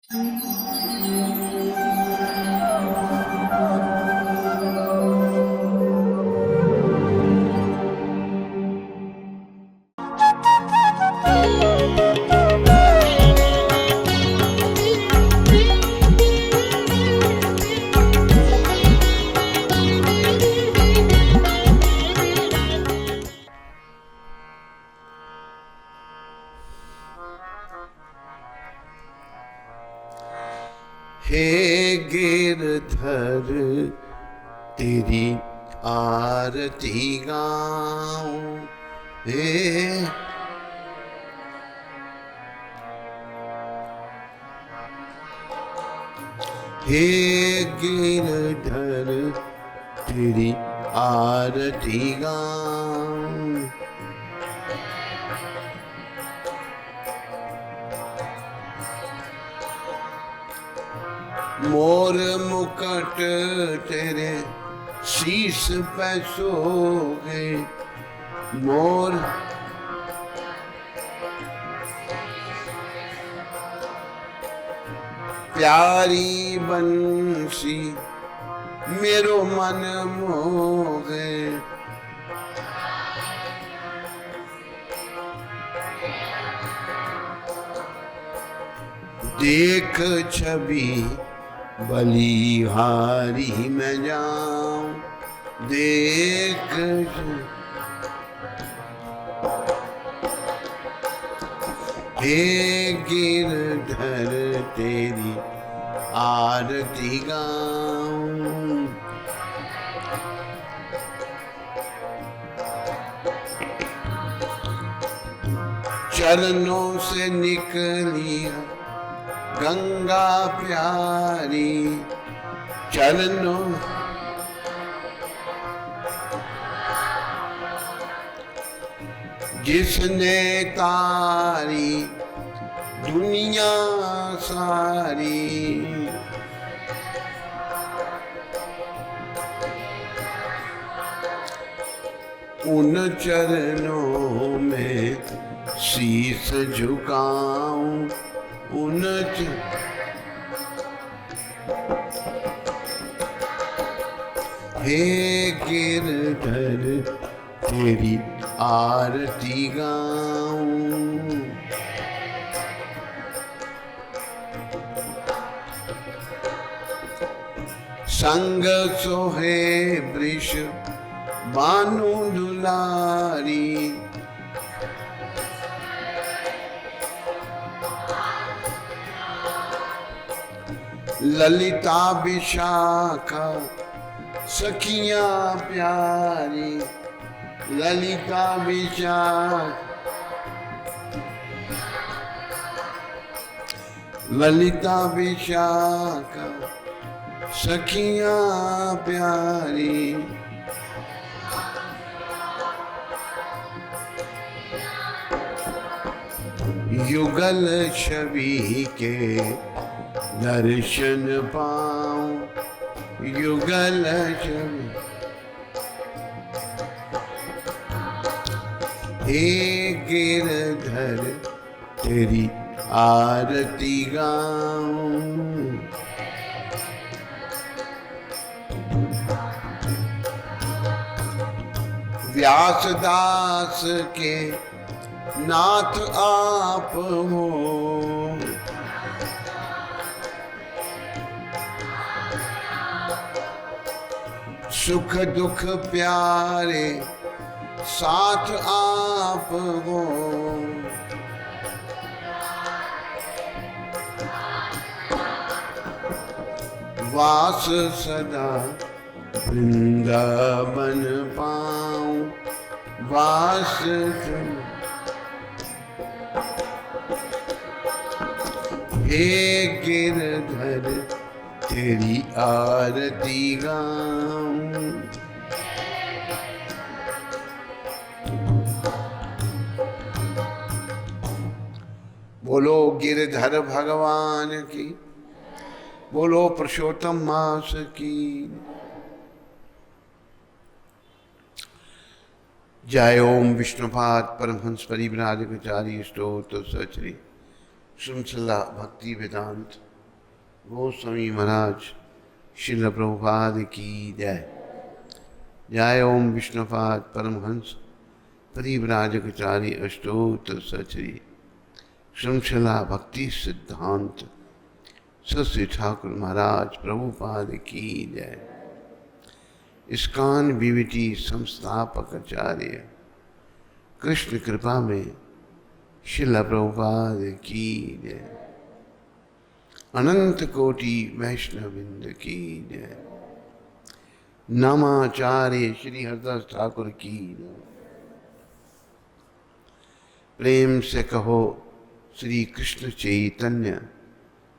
हे गिरधर तेरी आरती गाऊं, हे गिरधर तेरी आरती गाऊं, मोर मुकुट तेरे शीश पे सोगे, मोर प्यारी बंसी मेरो मन मोहे, देख छवि बलिहारी में जाऊं, देख हे गिरधर तेरी आरती गाऊं, चरणों से निकली गंगा प्यारी, चरणों जिसने तारी दुनिया सारी, उन चरणों में शीश झुकाऊं, उन हे गिरधर तेरी आरती गाऊं, संग सोहे वृष बानु दुलारी, ललिता विशाखा सखियां प्यारी, ललिता विशाखा, ललिता विशाखा सखियां प्यारी, युगल छवि के दर्शन पाऊं, युगल छवि हे गिरधर तेरी आरती गाऊं, व्यासदास के नाथ आप हो, सुख दुख प्यारे साथ आप हो, वास सदा वृंदावन पाऊं, वास हे गिरधर तेरी आरती गाऊं, बोलो गिरधर भगवान की, बोलो पुरुषोत्तम मास की जय। ओम विष्णुपाद परमहंस परिव्राजकाचार्य स्तोत्र सचरी श्रृंखला भक्ति वेदांत गोस्वामी महाराज श्रील प्रभुपाद की जय। जय ओम विष्णुपाद परमहंस परिव्राजकचारी अष्टोत्तर सचरी श्रृंखला भक्ति सिद्धांत श्री ठाकुर महाराज प्रभुपाद की जय। इस्कॉन बीवीटी संस्थापक आचार्य कृष्ण कृपा में श्रील प्रभुपाद की जय। अनंत कोटि वैष्णववृंद की जय। नामाचार्य श्री हरदास ठाकुर की जय। प्रेम से कहो श्री कृष्ण चैतन्य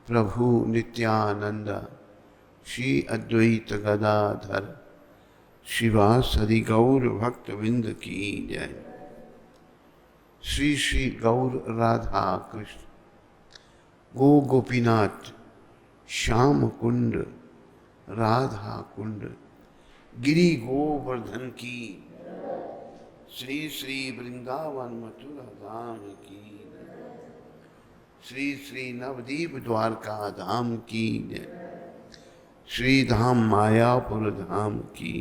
प्रभु नित्यानंद श्री अद्वैत गदाधर शिवासदि गौर भक्तविंद की जय। श्री श्री गौर राधा कृष्ण गो गोपीनाथ श्याम कुंड राधा कुंड गिरी गोवर्धन की श्री श्री वृंदावन मथुरा धाम की श्री श्री नवदीप द्वारका धाम की श्री धाम मायापुर धाम की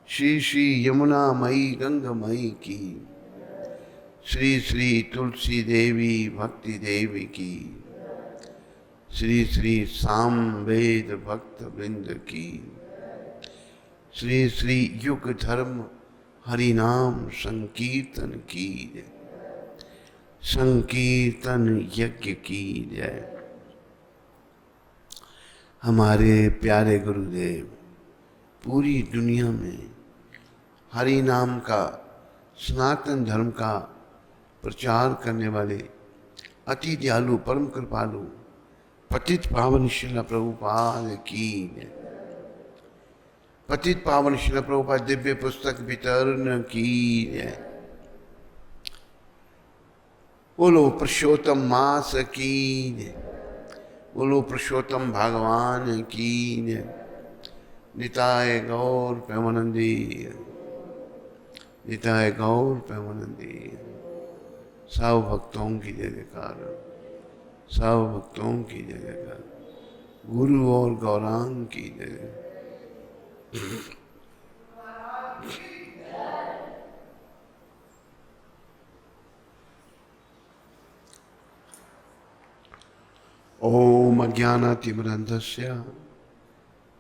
श्री श्री यमुना मई गंगमयी की श्री श्री तुलसी देवी भक्ति देवी की श्री श्री सामवेद भक्त वृंद की श्री श्री युग धर्म हरिनाम संकीर्तन की जय। संकीर्तन यज्ञ की जय। हमारे प्यारे गुरुदेव पूरी दुनिया में हरि नाम का सनातन धर्म का प्रचार करने वाले अति दयालु परम कृपालु पतित पावन श्रील प्रभुपाद की जय। पतित पावन श्रील प्रभुपाद दिव्य पुस्तक वितरण की जय। बोलो पुरुषोत्तम मास की जय। बोलो पुरुषोत्तम भगवान की जय। निताय गौर प्रेमानंदी निताय गौर प्रेमानंदी। सब भक्तों की जय जयकार। सब भक्तों की जय जयकार। गुरु और गौरांग की जय। ओम अज्ञानातिमिरन्धस्य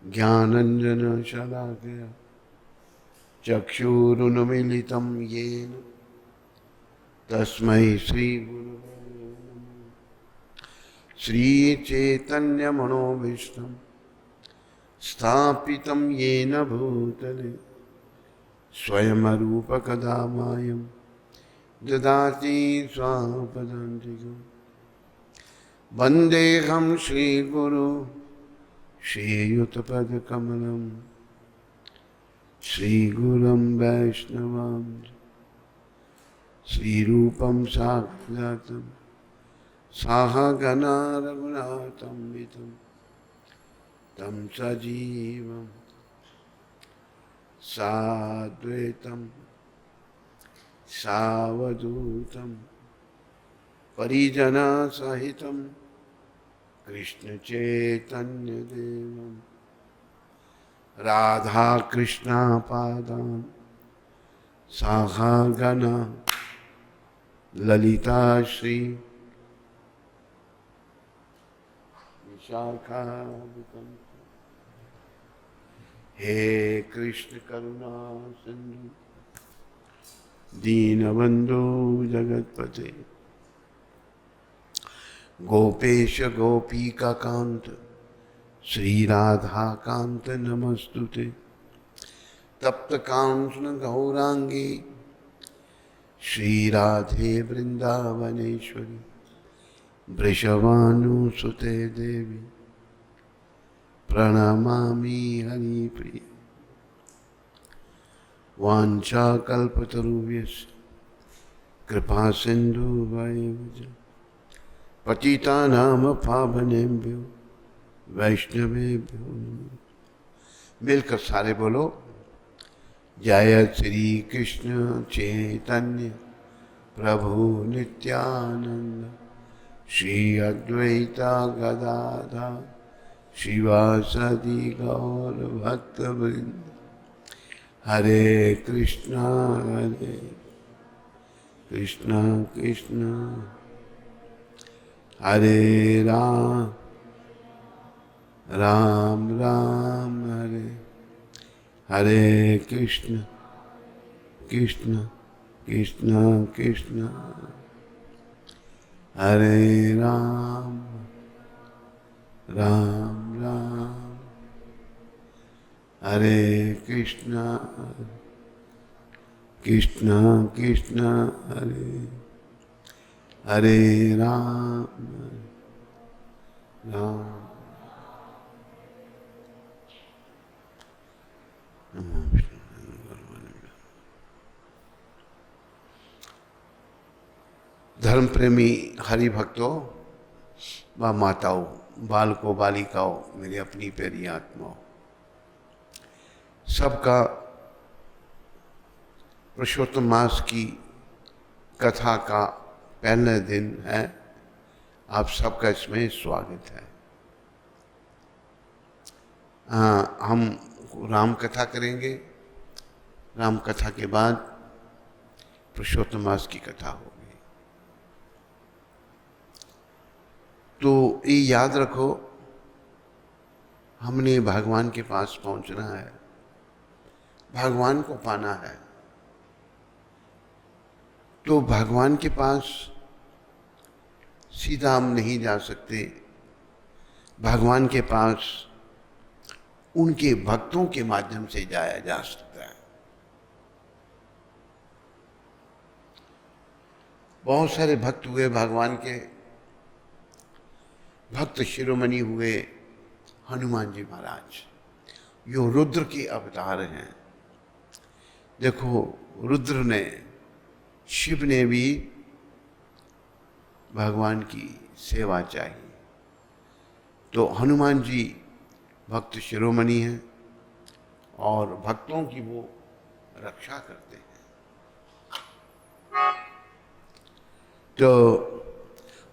ज्ञानाञ्जन शलाकया चक्षुरुन्मीलितं येन तस्मै श्री गुरुवे नमः। श्री चैतन्य मनोभीष्टं स्थापितं येन भूतले स्वयं रूप कदा मायं ददाति स्वापदान्तिकम्। वन्देऽहं श्रीगुरु श्रीयुतपदकमलं श्रीगुरुं वैष्णवांश्च श्रीरूपं साग्रजातं सहगना रघुनाथान्वितं तं सजीवं साद्वैतं सावधूतं परिजनसहितं कृष्णचैतन्यदेवं राधाकृष्णपादान् सहगना ललिता श्री विशाखान्वितं। हे कृष्ण करुणा सिंधु दीनबंधु जगतपते गोपेश गोपीका कांत श्री राधा कांत नमस्तुते। तप्त कांचन गौरांगी श्री राधे वृंदावनेश्वरी वृषभानुसुते देवी प्रणमामि हरिप्रिय। वाञ्छाकल्पतरुभ्यश्च कृपा सिन्धुभ्येव पतितानां पावनेभ्यो वैष्णवेभ्यो नमः। मिलकर सारे बोलो जय श्री कृष्ण चैतन्य प्रभु नित्यानंद श्री अद्वैता गदाधर शिवासदि गौर भक्तवृंद। हरे कृष्णा कृष्णा हरे राम राम राम हरे हरे कृष्ण कृष्ण कृष्ण हरे राम राम राम हरे कृष्ण कृष्ण हरे हरे राम राम। धर्म प्रेमी हरि भक्तों व माताओं, बालकों, बालिकाओं, मेरी अपनी प्यारी आत्माओं, सबका पुरुषोत्तम मास की कथा का पहला दिन है। आप सबका इसमें स्वागत है। हम राम कथा करेंगे। राम कथा के बाद पुरुषोत्तम मास की कथा होगी। तो ये याद रखो, हमने भगवान के पास पहुंचना है, भगवान को पाना है। तो भगवान के पास सीधा हम नहीं जा सकते। भगवान के पास उनके भक्तों के माध्यम से जाया जा सकता है। बहुत सारे भक्त हुए भगवान के। भक्त शिरोमणि हुए हनुमान जी महाराज, जो रुद्र के अवतार हैं। देखो, रुद्र ने, शिव ने भी भगवान की सेवा चाहिए। तो हनुमान जी भक्त शिरोमणि हैं और भक्तों की वो रक्षा करते हैं। तो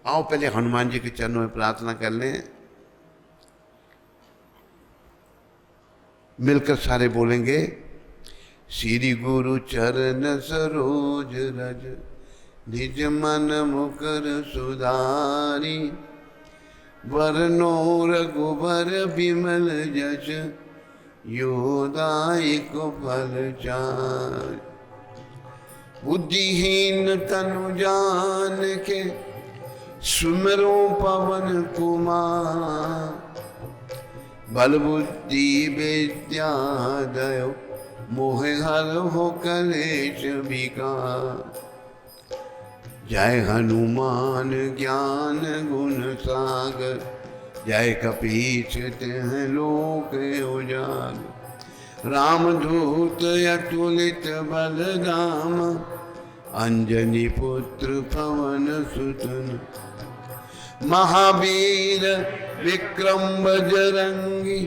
आओ पहले हनुमान जी के चरणों में प्रार्थना कर लें। मिलकर सारे बोलेंगे, श्री गुरु चरण सरोज रज निज मन मुकर सुधारी। वरनो रघुबर बिमल जस योदायक फल चारि। बुद्धिहीन तनु जान के सुमिरो पवन कुमार। बल बुद्धि विद्या दयो मोहि हरहु कलेश विकार। जय हनुमान ज्ञान गुण सागर। जय कपीश तिह लोक उजागर। रामदूत अतुलित बल धाम। अंजनी पुत्र पवन सुत। महावीर विक्रम बजरंगी।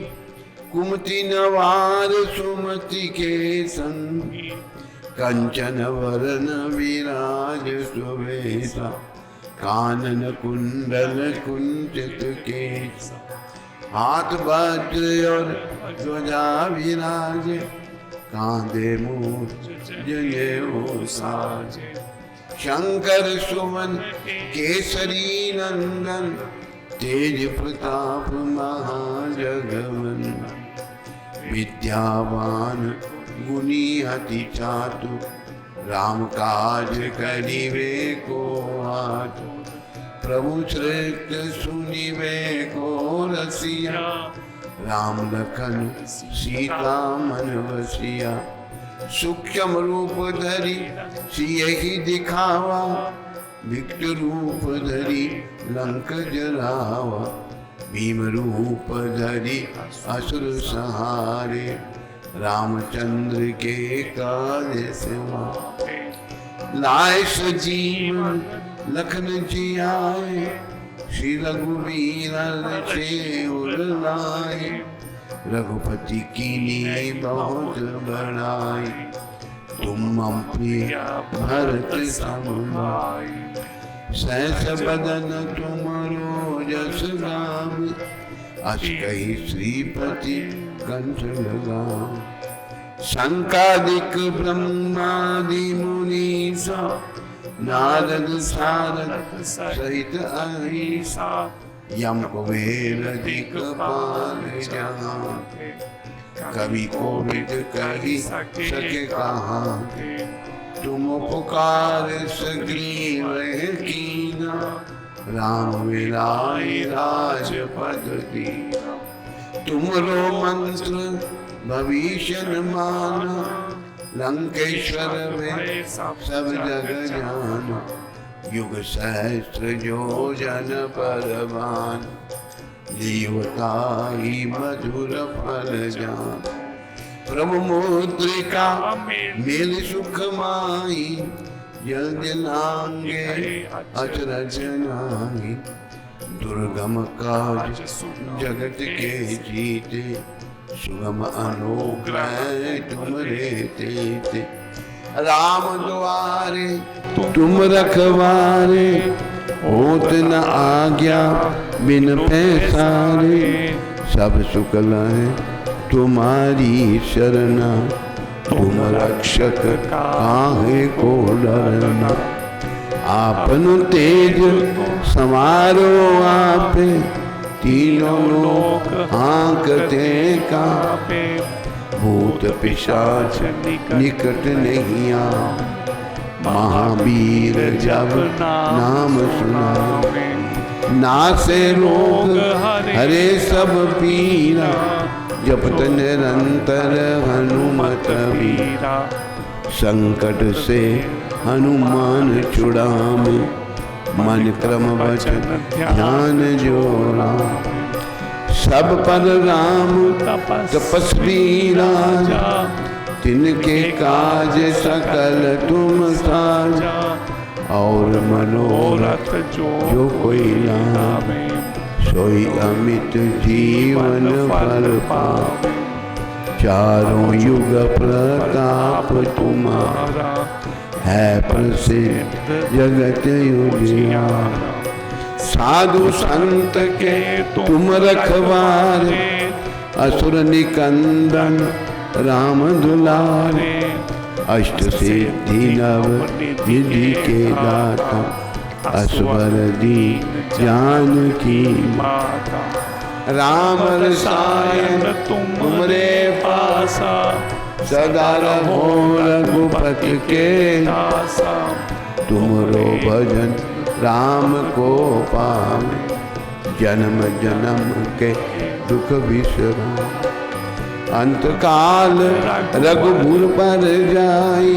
कुमति नवार सुमति के संग। कंचन वरन विराज सुवेशा। कानन कुंडल कुंचित केसा। हाथ वज्र और ध्वजा विराजे। कांधे मूँछ जनेऊ साजे। शंकर सुमन केसरी नंदन। तेज प्रताप महाजगवन। विद्यावान गुणी अति चातुर। राम काज करिवे को आतुर। प्रभु श्रेष्ठ सुनिवे को रसिया। राम लखन सीता मन बसिया। सूक्ष्म रूप धरि सियहि दिखावा। विकट रूप धरि लंक जरावा। भीम रूप धरि असुर संहारे। रामचंद्र के काज सवारे। लाए सजीवन लखन जियाए। श्री रघुवीर रघुवीर लाए। रघुपति कीन्ही बहुत बड़ाई। तुम मम प्रिय भरत सम भाई। सहस बदन तुमरो जस गाम, अस कही श्रीपति कंठ लगाम। शंकादिक ब्रह्मादि मुनीसा, नारद सारद सहित अहिसा, यम कुबेर दिक्पाल जहाँ, कवि कोविद कही सके कहाँ। तुम पुकार सग्रीव कीना, राम मिलाए राजपद दीना। तुमरो मंत्र भविष्य माना, लंकेश्वर में सब जग जाना। युग सहस्त्र जो जन परवान, लियोताई मधुर फल जान। प्रभु मुद्रिका मिल सुख माई, जल्द लांगे अचरज नाही। दुर्गम काज जगत के जीते, सुगम अनुग्रह तुमरे तेते। राम द्वारे तुम रखवारे, होत न आज्ञा बिन पैसारे। सब सुख लहे तुम्हारी शरणा, तुम रक्षक काहे को डरना। आपन तेज समारो आपे, तीनों लोक आंकते कापे। भूत पिशाच निकट नहीं आ, महावीर जब नाम सुनावे। नासे रोग हरे सब पीरा, जपत निरंतर हनुमत वीरा। संकट से हनुमान छुड़ावे, मन क्रम वचन ध्यान जोड़ा। सब पर राम तपस्वी राजा, तिनके काज सकल तुम साजा। और मनोरथ जो कोई लावे, सोई अमित जीवन फल पावे। चारों युग प्रताप तुम्हारा, है प्रसिद्ध जगत उजियारा। साधु संत के तुम रखवारे, असुर निकंदन राम दुलारे। अष्ट सिद्धि नव निधि के दाता, असवर दीन जानकी माता। राम रसायन तुमरे पासा, सदा रहो रघुपति के दासा। तुमरो भजन राम को पावे, जन्म जन्म के दुख बिसरो। अंत काल रघुपुर पर जाई,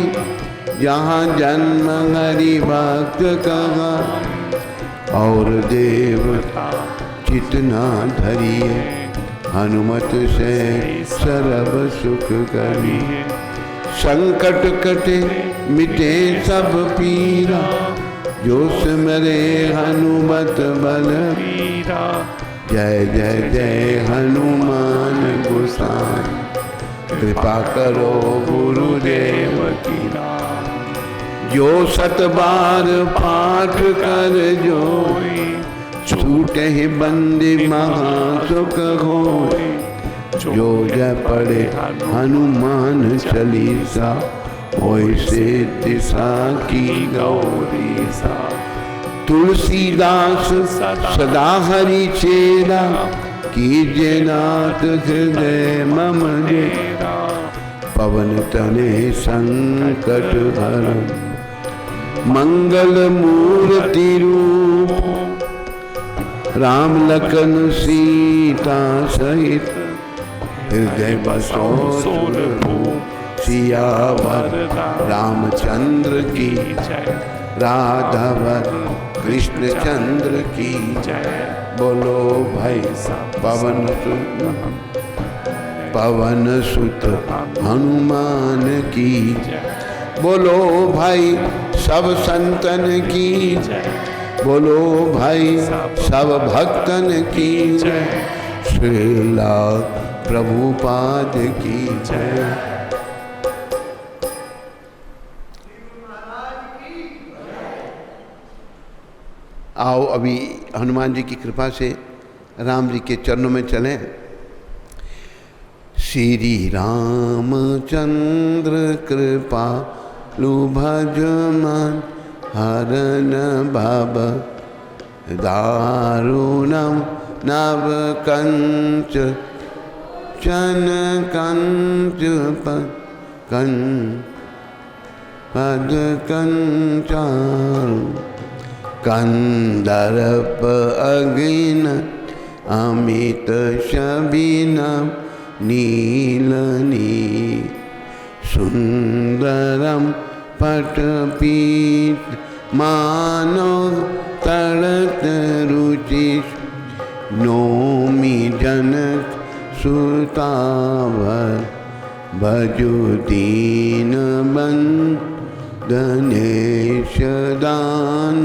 जहाँ जन्म हरि भक्त कहा। और देवता चितना धरिए, हनुमत से सर्व सुख करिए। संकट कटे मिटे सब पीरा, जो सिमरे हनुमत बलबीरा। जय जय जय हनुमान गोसाई, कृपा करो गुरुदेव की नाई। जो सत बार पाठ कर जोई, छूटे ही बंदी महासुख होई। जो जय पढ़े हनुमान चालीसा, होय से दिशा की गौरी सा। तुलसीदास सदा हरि चेरा, कीजे नाथ हृदय मम डेरा। पवन तने संकट हरन, मंगल मूर्ति रूप। राम लखन सीता सहित, हृदय बसो सुरभूप। सियावर रामचंद्र की जय, राधावर कृष्ण चंद्र की जय। बोलो भाई पवन सुत हनुमान की जय। बोलो भाई सब संतन की जय, बोलो भाई सब भक्तन की जय। श्रीला प्रभुपाद की जय। आओ अभी हनुमान जी की कृपा से राम जी के चरणों में चलें। श्री रामचंद्र कृपालु भजमन हरन भव दारुणम नव कंच चन कंच पद कंचारु कंदर्प अगिन अमित शबिनम नीलनी सुंदरम पटपीत मानो तड़त रुचि नोमि जनक सुतावर भजु दीन बंदनेश दान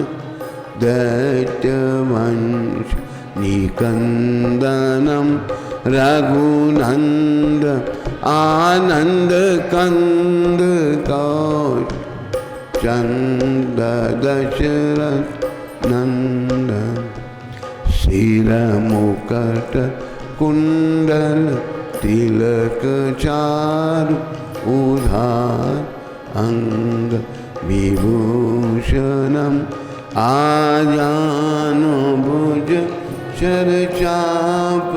दैत्यवंश निकंदनम रघुनंद आनंद कंद कौश चंद दशरथ नंदन सिर मुकुट कुंडल तिलक चारु उधार अंग विभूषणम आजानु भुज चरचाप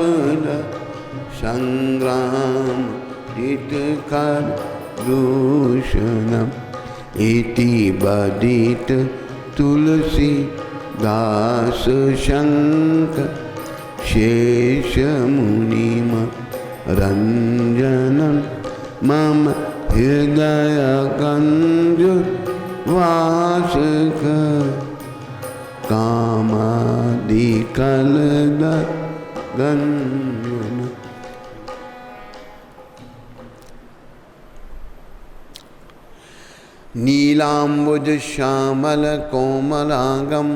संग्राम जितकर दूषणम इति बदित तुलसी दास शंकर शेष मुनिम रंजनम मम हृदय कंज वासक कामादिकल गंजन। नीलांबुज श्यामल कोमलांगम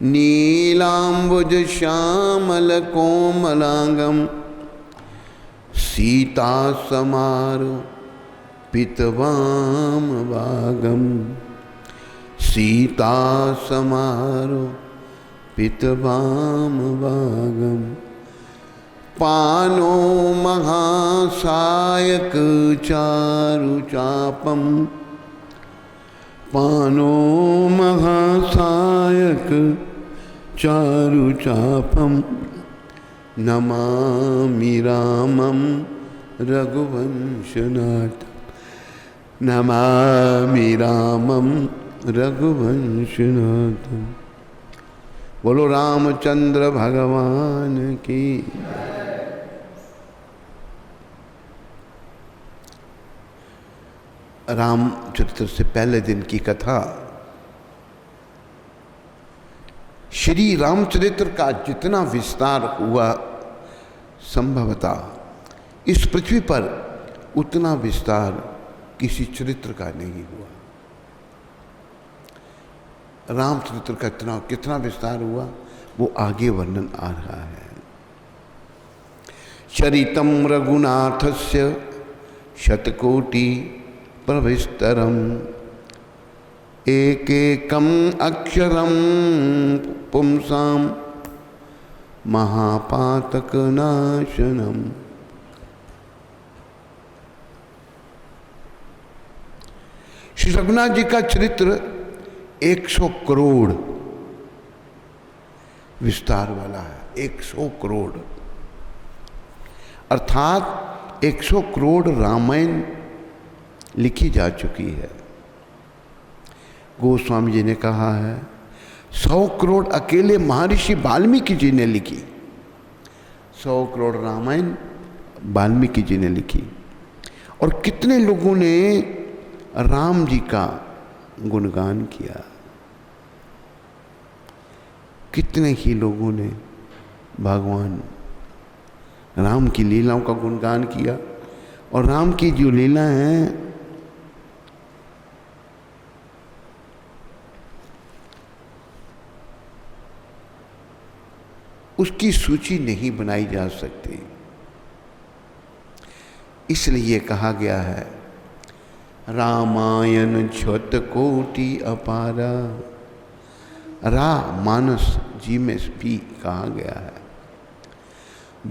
नीलांबुज श्यामल कोमलांगम सीता समारो पितवाम भागम सीता समारो पितवाम भागम पानो महासायक चारु चापम पानो महासायक चारु चापम नमामि रामम रघुवंशनाथ नमामि रामम रघुवंशनाथम। बोलो रामचंद्र भगवान की। रामचरित्र से पहले दिन की कथा। श्री रामचरित्र का जितना विस्तार हुआ संभवतः इस पृथ्वी पर उतना विस्तार किसी चरित्र का नहीं हुआ। रामचरित्र का कितना विस्तार हुआ वो आगे वर्णन आ रहा है। चरितम रघुनाथस्य शतकोटि प्रविस्तरम एकेकम अक्षरम पुंसाम महापातक नाशनम। श्री रघुनाथ जी का चरित्र 100 करोड़ विस्तार वाला है। 100 करोड़ अर्थात 100 करोड़ रामायण लिखी जा चुकी है। गोस्वामी जी ने कहा है 100 करोड़ अकेले महर्षि वाल्मीकि जी ने लिखी। 100 करोड़ रामायण वाल्मीकि जी ने लिखी। और कितने लोगों ने राम जी का गुणगान किया, कितने ही लोगों ने भगवान राम की लीलाओं का गुणगान किया। और राम की जो लीला है उसकी सूची नहीं बनाई जा सकती। इसलिए कहा गया है रामायण शतकोटि अपारा मानस जी में भी कहा गया है।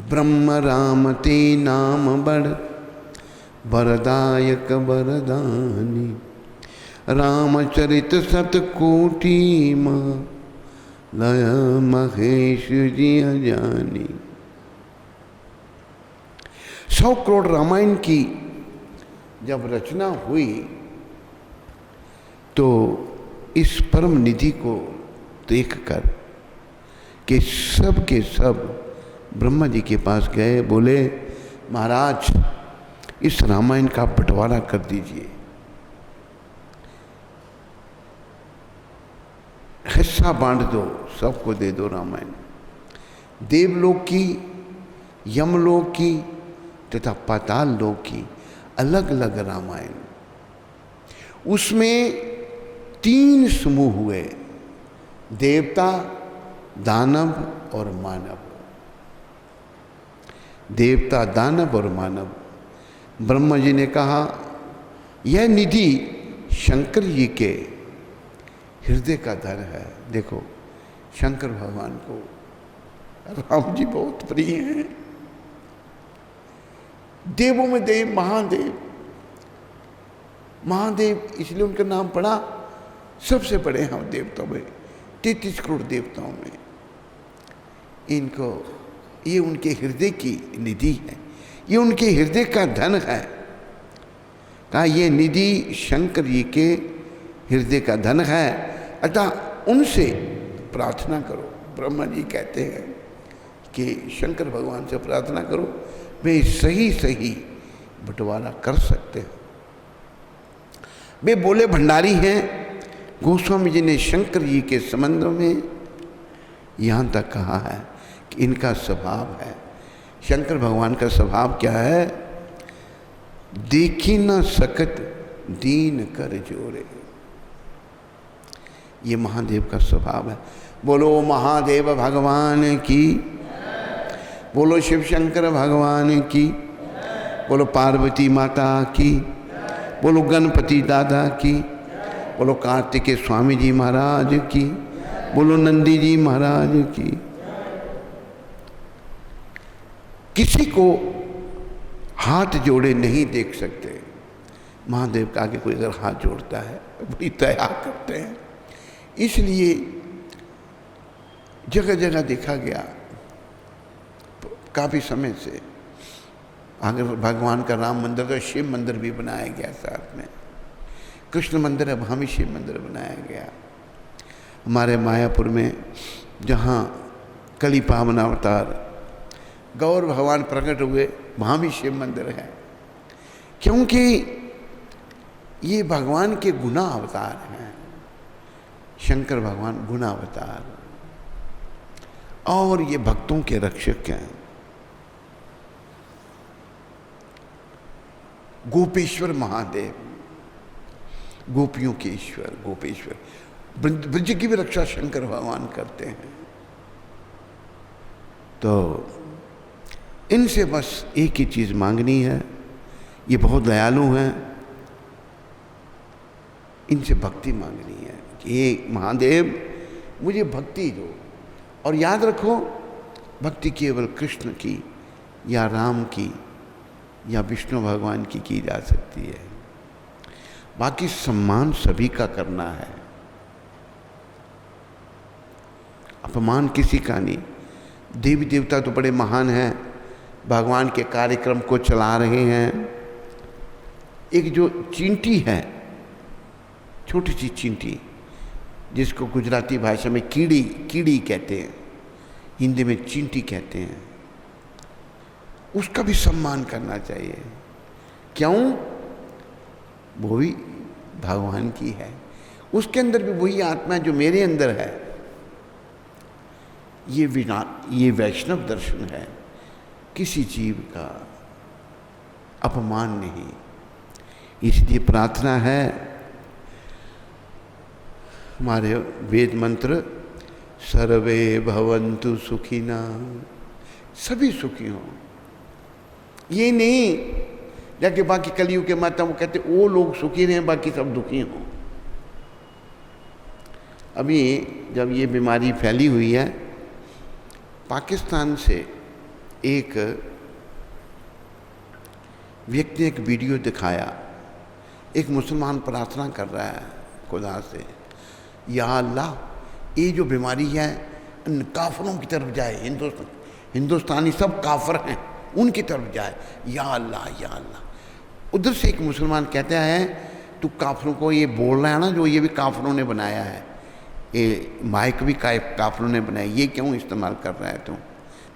ब्रह्म राम ते नाम बड़ वरदायक वरदानी, रामचरित सतकोटि लय महेश जी जानी। 100 करोड़ रामायण की जब रचना हुई तो इस परम निधि को देखकर कि सब के सब ब्रह्मा जी के पास गए, बोले महाराज इस रामायण का बंटवारा कर दीजिए, हिस्सा बांट दो, सबको दे दो रामायण। देवलोक की, यमलोक की तथा पाताल लोक की अलग अलग रामायण। उसमें 3 समूह हुए, देवता, दानव और मानव। देवता, दानव और मानव। ब्रह्मा जी ने कहा यह निधि शंकर जी के हृदय का धन है। देखो शंकर भगवान को राम जी बहुत प्रिय हैं। देवों में देव, महादेव। महादेव इसलिए उनका नाम पड़ा, सबसे बड़े हैं देवताओं में, 33 करोड़ देवताओं में। इनको, ये उनके हृदय की निधि है, ये उनके हृदय का धन है। कहा ये निधि शंकर जी के हृदय का धन है, अतः उनसे प्रार्थना करो। ब्रह्मा जी कहते हैं कि शंकर भगवान से प्रार्थना करो, वे सही सही बंटवारा कर सकते हैं। वे बोले भंडारी हैं। गोस्वामी जी ने शंकर जी के संबंध में यहाँ तक कहा है कि इनका स्वभाव है, शंकर भगवान का स्वभाव क्या है, देखी न सकत दीन कर जोरे। ये महादेव का स्वभाव है। बोलो महादेव भगवान की, बोलो शिव शंकर भगवान की, बोलो पार्वती माता की, बोलो गणपति दादा की, बोलो कार्तिकेय स्वामी जी महाराज की, बोलो नंदी जी महाराज की। किसी को हाथ जोड़े नहीं देख सकते, महादेव का आगे कोई अगर हाथ जोड़ता है बड़ी दया करते हैं। इसलिए जगह जगह देखा गया, काफ़ी समय से अगर भगवान का राम मंदिर तो शिव मंदिर भी बनाया गया, साथ में कृष्ण मंदिर, अब हम ही शिव मंदिर बनाया गया। हमारे मायापुर में जहाँ कली पावन अवतार गौर भगवान प्रकट हुए, वहाँ भी शिव मंदिर है, क्योंकि ये भगवान के गुना अवतार हैं। शंकर भगवान गुना अवतार और ये भक्तों के रक्षक हैं। गोपेश्वर महादेव, गोपियों के ईश्वर गोपेश्वर, ब्रज की भी रक्षा शंकर भगवान करते हैं। तो इनसे बस एक ही चीज़ मांगनी है, ये बहुत दयालु हैं, इनसे भक्ति मांगनी है कि हे महादेव मुझे भक्ति दो। और याद रखो, भक्ति केवल कृष्ण की या राम की या विष्णु भगवान की जा सकती है, बाकी सम्मान सभी का करना है, अपमान किसी का नहीं। देवी देवता तो बड़े महान हैं, भगवान के कार्यक्रम को चला रहे हैं। एक जो चींटी है, छोटी सी चींटी, जिसको गुजराती भाषा में कीड़ी कीड़ी कहते हैं, हिंदी में चींटी कहते हैं, उसका भी सम्मान करना चाहिए। क्यों? वो भी भगवान की है, उसके अंदर भी वही आत्मा जो मेरे अंदर है। ये वैष्णव दर्शन है, किसी जीव का अपमान नहीं। इसलिए प्रार्थना है, हमारे वेद मंत्र सर्वे भवन्तु सुखिना, सभी सुखी हों। ये नहीं जाके बाकी कलियुग के माता वो कहते वो लोग सुखी रहें बाकी सब दुखी हों। अभी जब ये बीमारी फैली हुई है, पाकिस्तान से एक व्यक्ति ने एक वीडियो दिखाया, एक मुसलमान प्रार्थना कर रहा है खुदा से, या अल्लाह ये जो बीमारी है इन काफरों की तरफ जाए, हिंदुस्तानी सब काफर हैं उनकी तरफ जाए, या अल्लाह या अल्लाह। उधर से एक मुसलमान कहता है तू काफरों को ये बोल रहा है ना, जो ये भी काफरों ने बनाया है, ये माइक भी काफरों ने बनाया, ये क्यों इस्तेमाल कर रहा है तुम?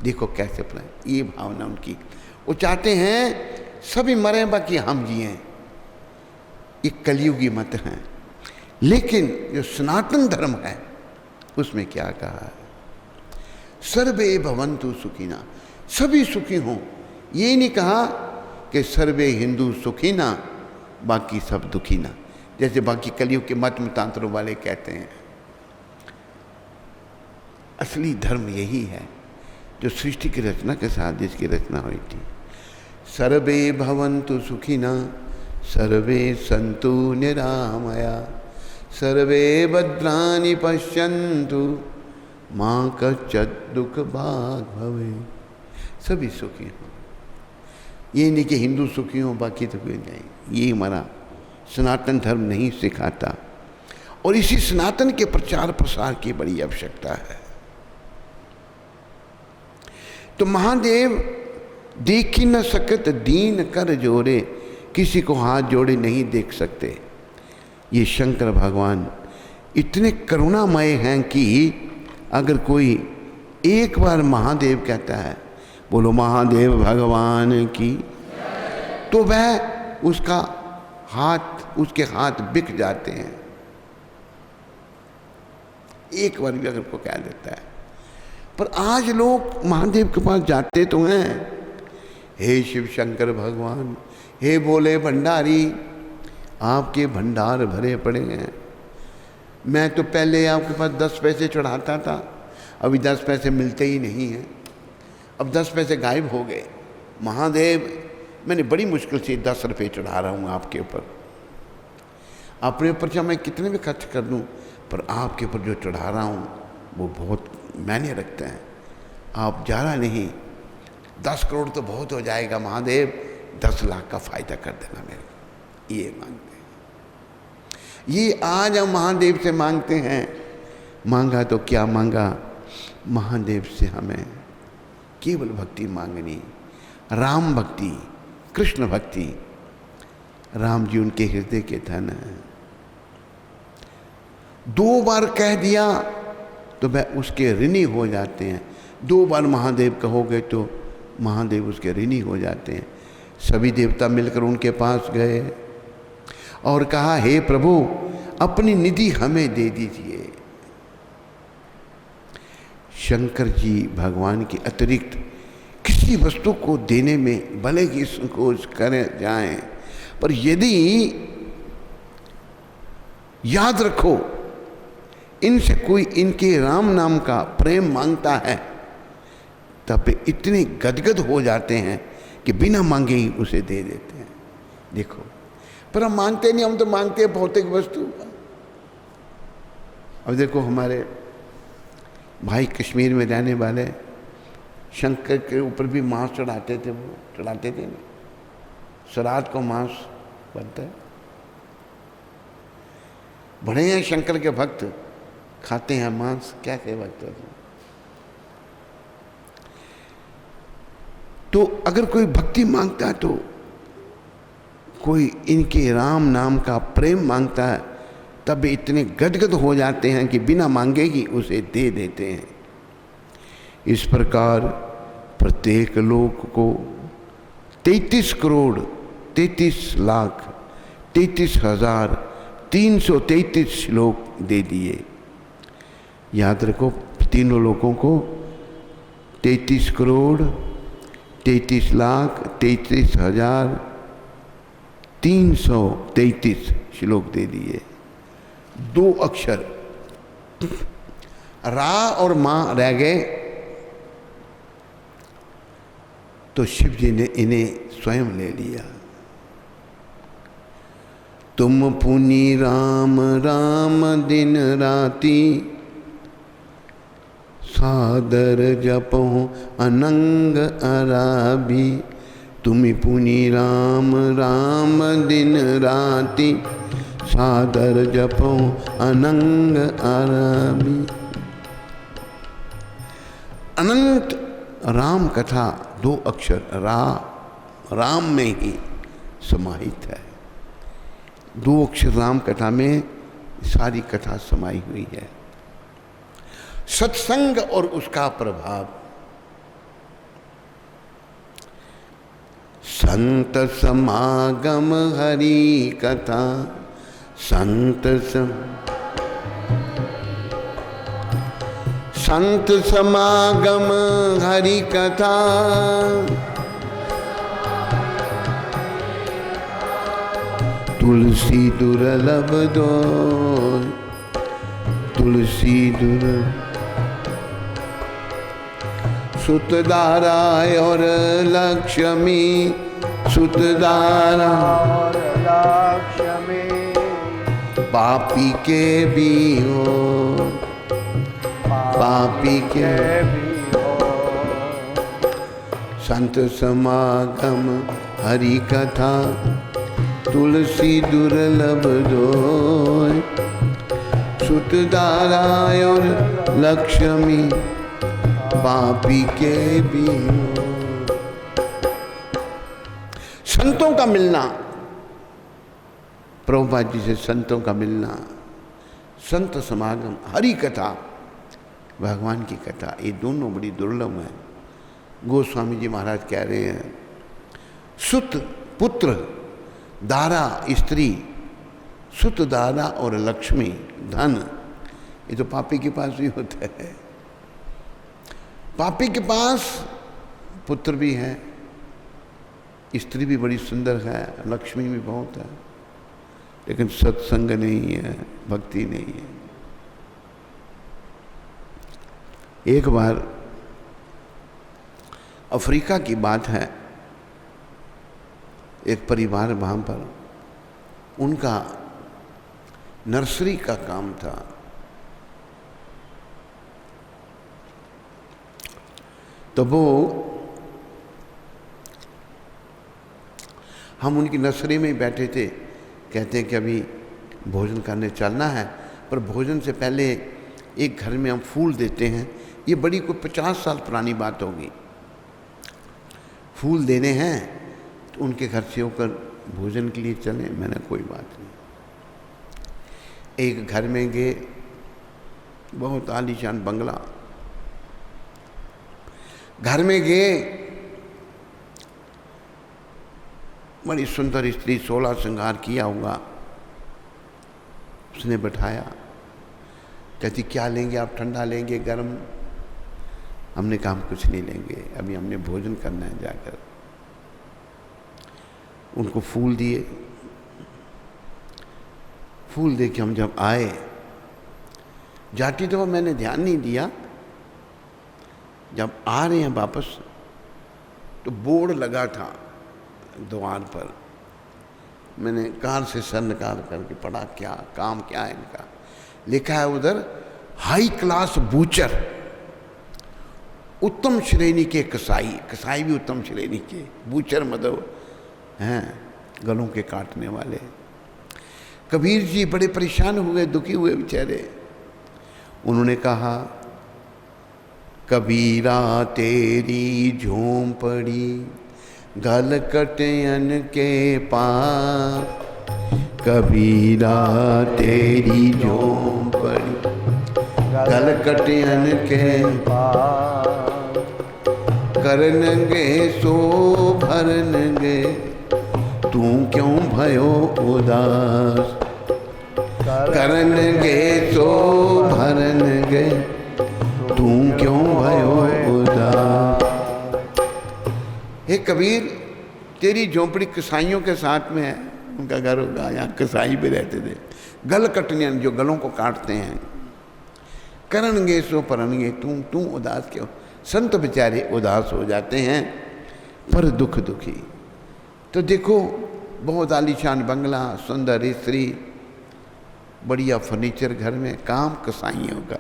देखो कैसे अपना ये भावना उनकी, वो चाहते हैं सभी मरें बाकी हम जिएं। ये कलयुगी मत हैं। लेकिन जो सनातन धर्म है उसमें क्या कहा है? सर्वे भवन्तु सुखिना, सभी सुखी हों। ये नहीं कहा कि सर्वे हिंदू सुखिना बाकी सब दुखी ना, जैसे बाकी कलयुग के मत मतांतरों वाले कहते हैं। असली धर्म यही है जो सृष्टि की रचना के साथ जिसकी रचना हुई थी। सर्वे भवन्तु सुखिना सर्वे सन्तु निरामया सर्वे भद्राणि पश्यन्तु माँ कश्चित् दुख भाग् भवे। सभी सुखी हों। ये नहीं कि हिंदू सुखी हों बाकी तो कोई नहीं, ये हमारा सनातन धर्म नहीं सिखाता। और इसी सनातन के प्रचार प्रसार की बड़ी आवश्यकता है। तो महादेव देख ही न सकत दीन कर जोड़े, किसी को हाथ जोड़े नहीं देख सकते। ये शंकर भगवान इतने करुणामय हैं कि अगर कोई एक बार महादेव कहता है, बोलो महादेव भगवान की, तो वह उसका हाथ, उसके हाथ बिक जाते हैं। एक बार भी अगर को कह देता है। पर आज लोग महादेव के पास जाते तो हैं, हे शिव शंकर भगवान, हे बोले भंडारी, आपके भंडार भरे पड़े हैं। मैं तो पहले आपके पास 10 पैसे चढ़ाता था, अभी 10 पैसे मिलते ही नहीं हैं, अब 10 पैसे गायब हो गए। महादेव, मैंने बड़ी मुश्किल से 10 रुपये चढ़ा रहा हूँ आपके ऊपर। अपने ऊपर चाहे मैं कितने भी खर्च कर दूँ, पर आपके ऊपर जो चढ़ा रहा हूँ वो बहुत मायने रखते हैं। आप ज़्यादा नहीं, 10 करोड़ तो बहुत हो जाएगा महादेव, 10 लाख का फ़ायदा कर देना मेरे को, ये मांगते हैं। ये आज हम महादेव से मांगते हैं। मांगा तो क्या मांगा, महादेव से हमें केवल भक्ति मांगनी, राम भक्ति, कृष्ण भक्ति। राम जी उनके हृदय के धन हैं। 2 बार कह दिया तो वह उसके ऋणी हो जाते हैं। 2 बार महादेव कहोगे तो महादेव उसके ऋणी हो जाते हैं। सभी देवता मिलकर उनके पास गए और कहा, हे प्रभु, अपनी निधि हमें दे दीजिए। शंकर जी भगवान के अतिरिक्त किसी वस्तु को देने में भले ही संकोच करें जाएं, पर यदि याद रखो इनसे कोई इनके राम नाम का प्रेम मांगता है, तब वे इतने गदगद हो जाते हैं कि बिना मांगे ही उसे दे देते हैं। देखो, पर हम मानते नहीं, हम तो मांगते हैं भौतिक वस्तु। अब देखो, हमारे भाई कश्मीर में रहने वाले शंकर के ऊपर भी मांस चढ़ाते थे, वो चढ़ाते थे ना, श्राद्ध को मांस बनता है। बड़े हैं शंकर के भक्त, खाते हैं मांस, क्या के भक्त होते हैं। तो अगर कोई भक्ति मांगता है, तो कोई इनके राम नाम का प्रेम मांगता है, तब इतने गदगद हो जाते हैं कि बिना मांगे ही उसे दे देते हैं। इस प्रकार प्रत्येक लोक को 33 करोड़ 33 लाख 33,333 श्लोक दे दिए। याद रखो, तीनों लोगों को 33 करोड़ 33 लाख 33,333 श्लोक दे दिए। 2 अक्षर रा और मां रह गए, तो शिव जी ने इन्हें स्वयं ले लिया। तो तुम पुनि राम राम दिन राती, सादर जपो अनंग अराबी। तुम पुनि राम राम दिन राती, सादर जपो अनंग अराबी। अनंत राम कथा 2 अक्षर राम में ही समाहित है। 2 अक्षर राम कथा में सारी कथा समाई हुई है। सत्संग और उसका प्रभाव। संत समागम हरि कथा, संत समागम हरि कथा, तुलसी दुर्लभ दो, तुलसी दुर्लभ। सुतदारा और लक्ष्मी, सुतदारा और लक्ष्मी, पापी के भी हो, पापी के भी हो। संत समागम हरि कथा, तुलसी दुर्लभ दोय। सुतदारा और लक्ष्मी, पापी के भी हो। संतों का मिलना, प्रभुपाद जी से संतों का मिलना, संत समागम, हरि कथा, भगवान की कथा, ये दोनों बड़ी दुर्लभ है। गोस्वामी जी महाराज कह रहे हैं, सुत पुत्र, दारा स्त्री, सुत दारा और लक्ष्मी धन, ये तो पापी के पास भी होता है। पापी के पास पुत्र भी है, स्त्री भी बड़ी सुंदर है, लक्ष्मी भी बहुत है, लेकिन सत्संग नहीं है, भक्ति नहीं है। एक बार अफ्रीका की बात है, एक परिवार वहाँ पर, उनका नर्सरी का काम था। तो वो हम उनकी नर्सरी में ही बैठे थे, कहते हैं कि अभी भोजन करने चलना है, पर भोजन से पहले एक घर में हम फूल देते हैं। ये बड़ी कोई 50 साल पुरानी बात होगी। फूल देने हैं तो उनके घर से होकर भोजन के लिए चले। मैंने कोई बात नहीं। एक घर में गए, बहुत आलीशान बंगला, घर में गए, बड़ी सुंदर स्त्री, 16 श्रृंगार किया हुआ, उसने बैठाया। कहती क्या लेंगे आप, ठंडा लेंगे गर्म? हमने कहा हम कुछ नहीं लेंगे, अभी हमने भोजन करना है जाकर। उनको फूल दिए। फूल दे के हम जब आए, जाती तो मैंने ध्यान नहीं दिया, जब आ रहे हैं वापस तो बोर्ड लगा था द्वार पर। मैंने कार से सर निकाल करके पढ़ा, क्या काम क्या है इनका। लिखा है उधर, हाई क्लास बूचर, उत्तम श्रेणी के कसाई। कसाई भी उत्तम श्रेणी के, बूचर मतलब हैं गलों के काटने वाले। कबीर जी बड़े परेशान हुए, दुखी हुए बेचारे। उन्होंने कहा, कबीरा तेरी झोंपड़ी गल कटयन के पार। कबीरा तेरी झोंपड़ी गल कटयन के पार। करनगे सो भरनगे, तू क्यों भयो उदास। करनगे सो भरनगे, तू क्यों भयो उदास। हे कबीर, तेरी झोंपड़ी कसाईयों के साथ में है। उनका घर होगा, यहाँ कसाई भी रहते थे। गल कटनियन, जो गलों को काटते हैं। करनगे सो परनगे, तू उदास क्यों। संत बेचारे उदास हो जाते हैं, पर दुख दुखी। तो देखो बहुत आलीशान बंगला, सुंदर स्त्री, बढ़िया फर्नीचर घर में, काम कसाईयों का।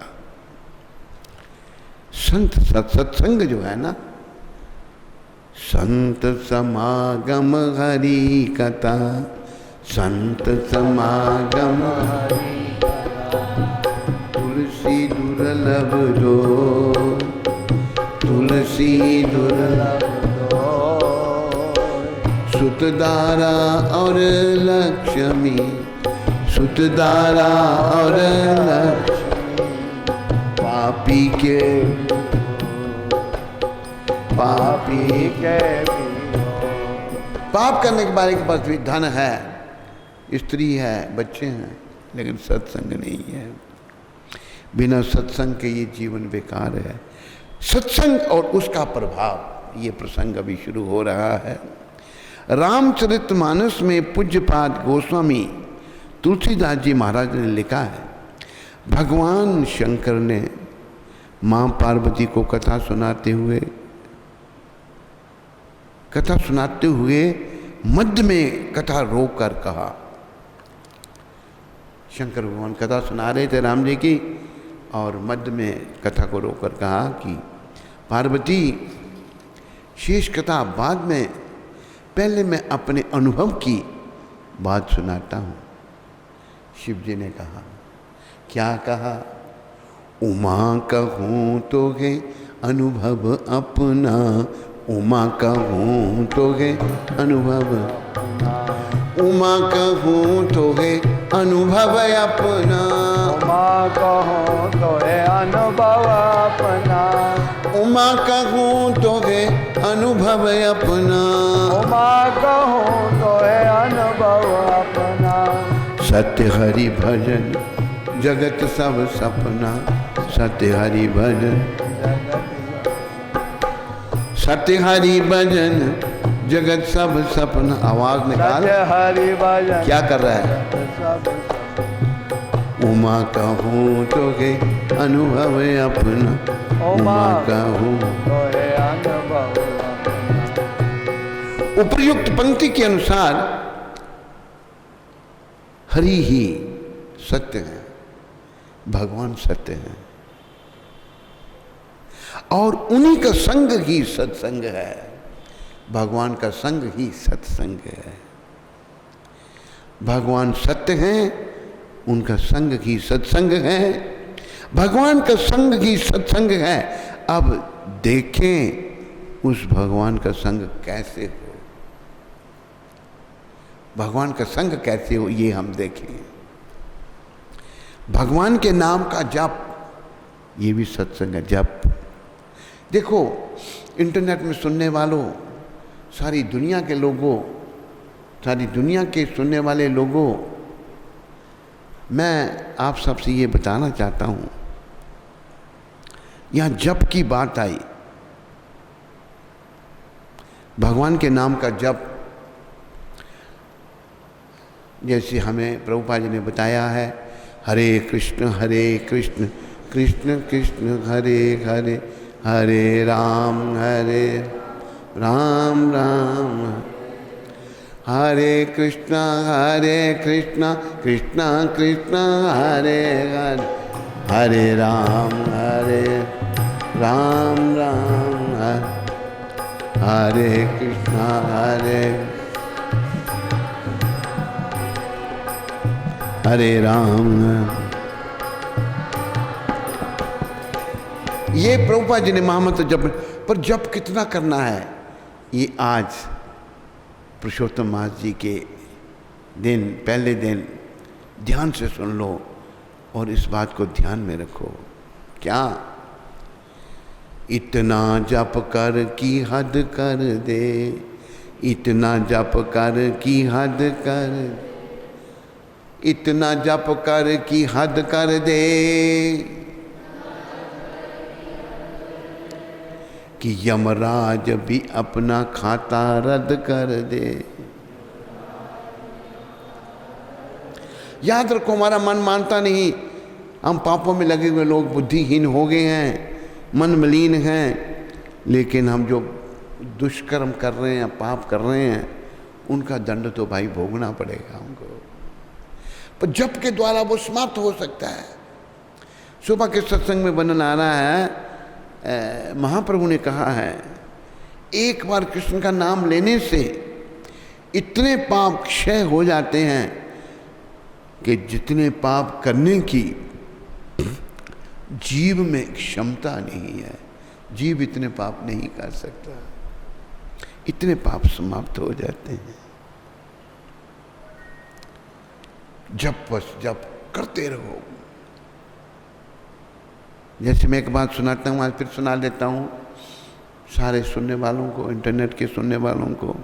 संत सत्संग जो है ना, संत समागम हरि कथा, संत समागम हरि कथा, तुलसी दुर्लभ दो, तुलसी दुर्लभ दो, सुतदारा और लक्ष्मी, सुतदारा और लक्ष्मी, पापी के पाप करने के बारे के पास भी धन है, स्त्री है, बच्चे हैं, लेकिन सत्संग नहीं है। बिना सत्संग के ये जीवन बेकार है। सत्संग और उसका प्रभाव, ये प्रसंग अभी शुरू हो रहा है। रामचरितमानस में पूज्यपाद गोस्वामी तुलसीदास जी महाराज ने लिखा है, भगवान शंकर ने मां पार्वती को कथा सुनाते हुए मध्य में कथा रोक कर कहा। शंकर भगवान कथा सुना रहे थे राम जी की, और मध्य में कथा को रोक कर कहा कि पार्वती, शेष कथा बाद में, पहले मैं अपने अनुभव की बात सुनाता हूँ। शिव जी ने कहा, क्या कहा? उमा कहूँ तो है अनुभव अपना, उमा कहूँ तो है अनुभव, उमा कहूँ तो है अनुभव अपना, उमा कहूँ तो है अनुभव अपना, उमा कहूँ तो है अनुभव अपना, उमा कहूँ तो है अनुभव अपना, सत्य हरि भजन जगत सब सपना, सत्य हरि भजन, सत्य हरि भजन जगत सब सपना। आवाज निकाल, सत्य हरि भजन क्या कर रहा है? उमा कहूँ तो के अनुभव अपना, उमा कहूँ तो है अनुभव अपना। उपर्युक्त पंक्ति के अनुसार हरि ही सत्य है, भगवान सत्य है, और उन्हीं का संग ही सत्संग है। भगवान का संग ही सत्संग है। भगवान सत्य हैं, उनका संग ही सत्संग है। भगवान का संग ही सत्संग है। अब देखें उस भगवान का संग कैसे हो, भगवान का संग कैसे हो, ये हम देखें। भगवान के नाम का जप, ये भी सत्संग है, जप। देखो इंटरनेट में सुनने वालों, सारी दुनिया के लोगों, सारी दुनिया के सुनने वाले लोगों, मैं आप सबसे ये बताना चाहता हूँ, यहाँ जप की बात आई, भगवान के नाम का जप, जैसे हमें प्रभुपाद जी ने बताया है, हरे कृष्ण कृष्ण कृष्ण हरे हरे, हरे राम राम राम, हरे कृष्ण कृष्ण कृष्ण हरे हरे, हरे राम राम हरे कृष्ण हरे राम। ये प्रभुपाद जी ने महामंत्र जप, पर जप कितना करना है, ये आज पुरुषोत्तम मास जी के दिन, पहले दिन ध्यान से सुन लो और इस बात को ध्यान में रखो। क्या? इतना जप कर की हद कर दे, इतना जप कर की हद कर, इतना जप कर की हद कर दे, कि यमराज भी अपना खाता रद्द कर दे। याद रखो, हमारा मन मानता नहीं, हम पापों में लगे हुए लोग बुद्धिहीन हो गए हैं, मन मलिन हैं, लेकिन हम जो दुष्कर्म कर रहे हैं, पाप कर रहे हैं, उनका दंड तो भाई भोगना पड़ेगा हमको, पर जप के द्वारा वो समाप्त हो सकता है। सुबह के सत्संग में वर्णन आ रहा है, महाप्रभु ने कहा है एक बार कृष्ण का नाम लेने से इतने पाप क्षय हो जाते हैं कि जितने पाप करने की जीव में क्षमता नहीं है, जीव इतने पाप नहीं कर सकता, इतने पाप समाप्त हो जाते हैं। जप बस जप करते रहो। जैसे मैं एक बात सुनाता हूँ, आज फिर सुना देता हूँ सारे सुनने वालों को, इंटरनेट के सुनने वालों को।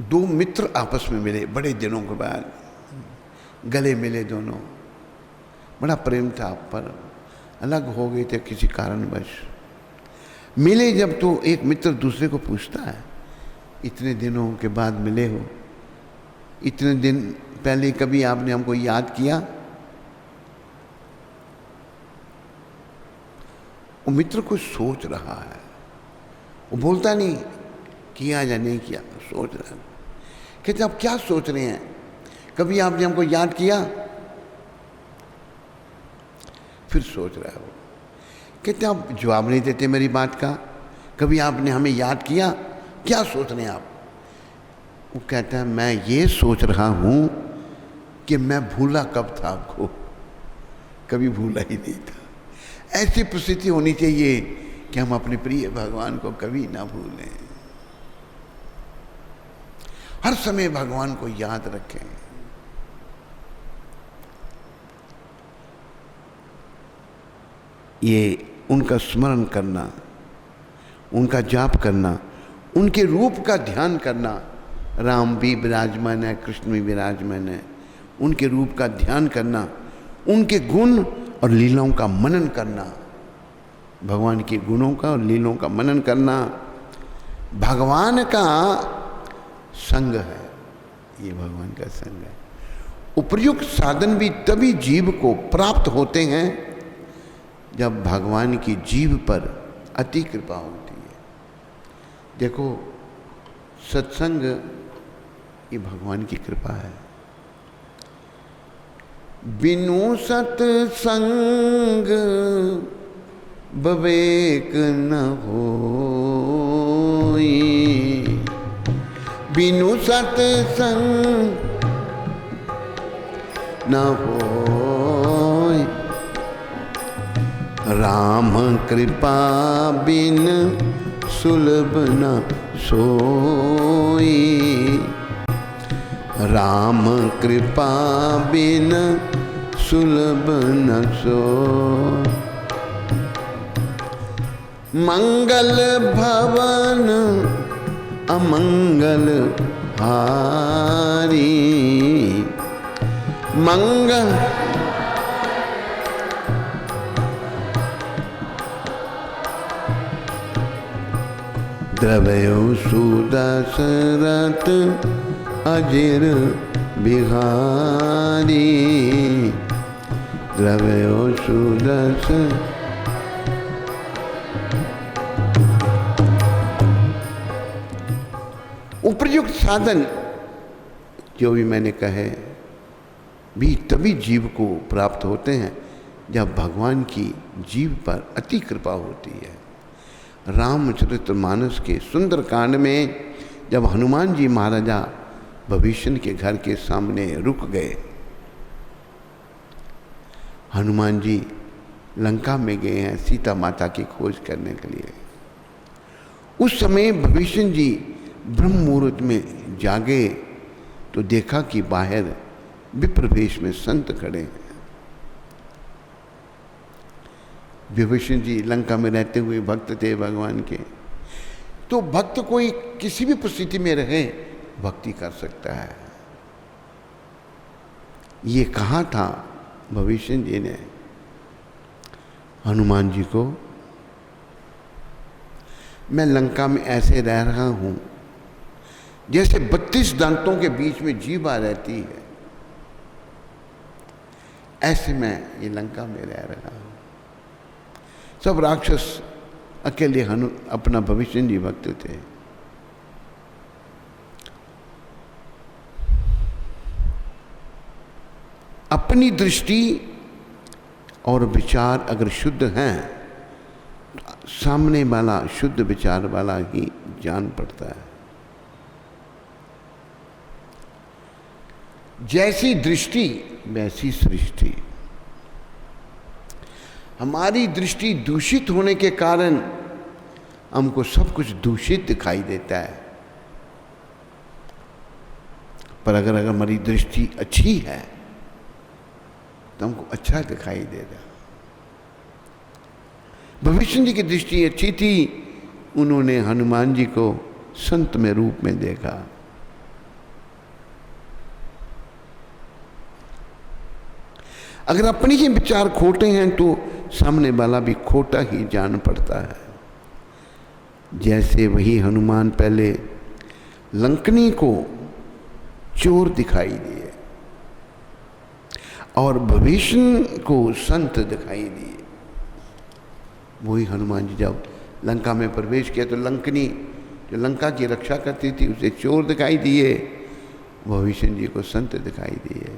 दो मित्र आपस में मिले बड़े दिनों के बाद, गले मिले दोनों, बड़ा प्रेम था, पर अलग हो गए थे किसी कारणवश। मिले जब तो एक मित्र दूसरे को पूछता है, इतने दिनों के बाद मिले हो, इतने दिन पहले कभी आपने हमको याद किया? वो मित्र कुछ सोच रहा है, वो बोलता नहीं किया या नहीं किया, सोच रहा है। कहते आप क्या सोच रहे हैं, कभी आपने हमको याद किया? फिर सोच रहा है वो। कहते आप जवाब नहीं देते मेरी बात का, कभी आपने हमें याद किया, क्या सोच रहे हैं आप? वो कहता है मैं ये सोच रहा हूं कि मैं भूला कब था आपको, कभी भूला ही नहीं था। ऐसी परिस्थिति होनी चाहिए कि हम अपने प्रिय भगवान को कभी ना भूलें, हर समय भगवान को याद रखें। ये उनका स्मरण करना, उनका जाप करना, उनके रूप का ध्यान करना, राम भी विराजमान है, कृष्ण भी विराजमान है, उनके रूप का ध्यान करना, उनके गुण और लीलाओं का मनन करना, भगवान के गुणों का और लीलाओं का मनन करना भगवान का संग है, ये भगवान का संग है। उपर्युक्त साधन भी तभी जीव को प्राप्त होते हैं जब भगवान की जीव पर अति कृपा होती है। देखो सत्संग ये भगवान की कृपा है। बिनु सत्संग विवेक न होई, बिनु सत्संग न होई, राम कृपा बिन सुलभ न सोई, राम कृपा बिन सुलभ न सोई। मंगल भवन अमंगल हारी, मंगल द्रवयो सुदशरथ अजिर बिहारी, द्रवयो सुदश। उपर्युक्त साधन जो भी मैंने कहे भी तभी जीव को प्राप्त होते हैं जब भगवान की जीव पर अति कृपा होती है। रामचरितमानस के सुंदर कांड में जब हनुमान जी महाराजा भविष्य के घर के सामने रुक गए, हनुमान जी लंका में गए हैं सीता माता की खोज करने के लिए। उस समय भविष्य जी ब्रह्म मुहूर्त में जागे तो देखा कि बाहर विप्रवेश में संत खड़े हैं। विभीषण जी लंका में रहते हुए भक्त थे भगवान के, तो भक्त कोई किसी भी परिस्थिति में रहे भक्ति कर सकता है। ये कहा था भविष्य जी ने हनुमान जी को, मैं लंका में ऐसे रह रहा हूं जैसे 32 दांतों के बीच में जीवा रहती है, ऐसे मैं ये लंका में रह रहा हूं। सब राक्षस अकेले अपना भविष्य जी भक्त थे। अपनी दृष्टि और विचार अगर शुद्ध हैं, सामने वाला शुद्ध विचार वाला ही जान पड़ता है। जैसी दृष्टि वैसी सृष्टि। हमारी दृष्टि दूषित होने के कारण हमको सब कुछ दूषित दिखाई देता है, पर अगर हमारी दृष्टि अच्छी है तो हमको अच्छा दिखाई दे रहा। भविष्य जी की दृष्टि अच्छी थी, उन्होंने हनुमान जी को संत में रूप में देखा। अगर अपने ही विचार खोटे हैं तो सामने वाला भी खोटा ही जान पड़ता है। जैसे वही हनुमान पहले लंकनी को चोर दिखाई दिए और भविष्य को संत दिखाई दिए। वही हनुमान जी जब लंका में प्रवेश किया तो लंकनी जो लंका की रक्षा करती थी उसे चोर दिखाई दिए, भविष्य जी को संत दिखाई दिए।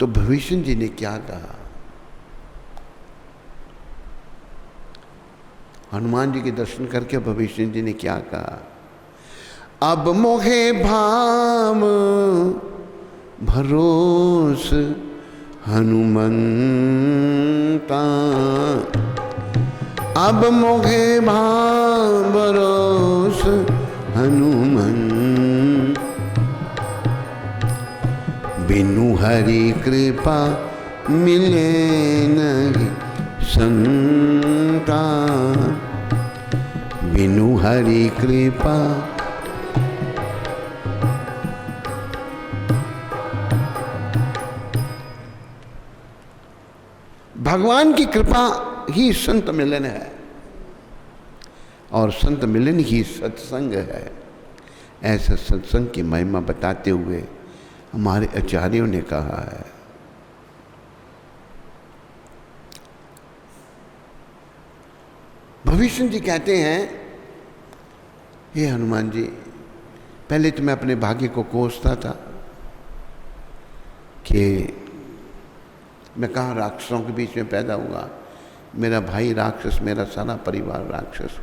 तो भविष्य जी ने क्या कहा? हनुमान जी के दर्शन करके भविष्य जी ने क्या कहा? अब मोहे भाव भरोस हनुमंता, अब मोहे भाव भरोस हनुमंत, बिनु हरि कृपा मिले नहीं संता, बिनु हरि कृपा। भगवान की कृपा ही संत मिलन है और संत मिलन ही सत्संग है। ऐसा सत्संग की महिमा बताते हुए हमारे आचार्यों ने कहा है। भविष्य जी कहते हैं, हे हनुमान जी, पहले तो मैं अपने भाग्य को कोसता था कि मैं कहाँ राक्षसों के बीच में पैदा हुआ, मेरा भाई राक्षस, मेरा सारा परिवार राक्षस,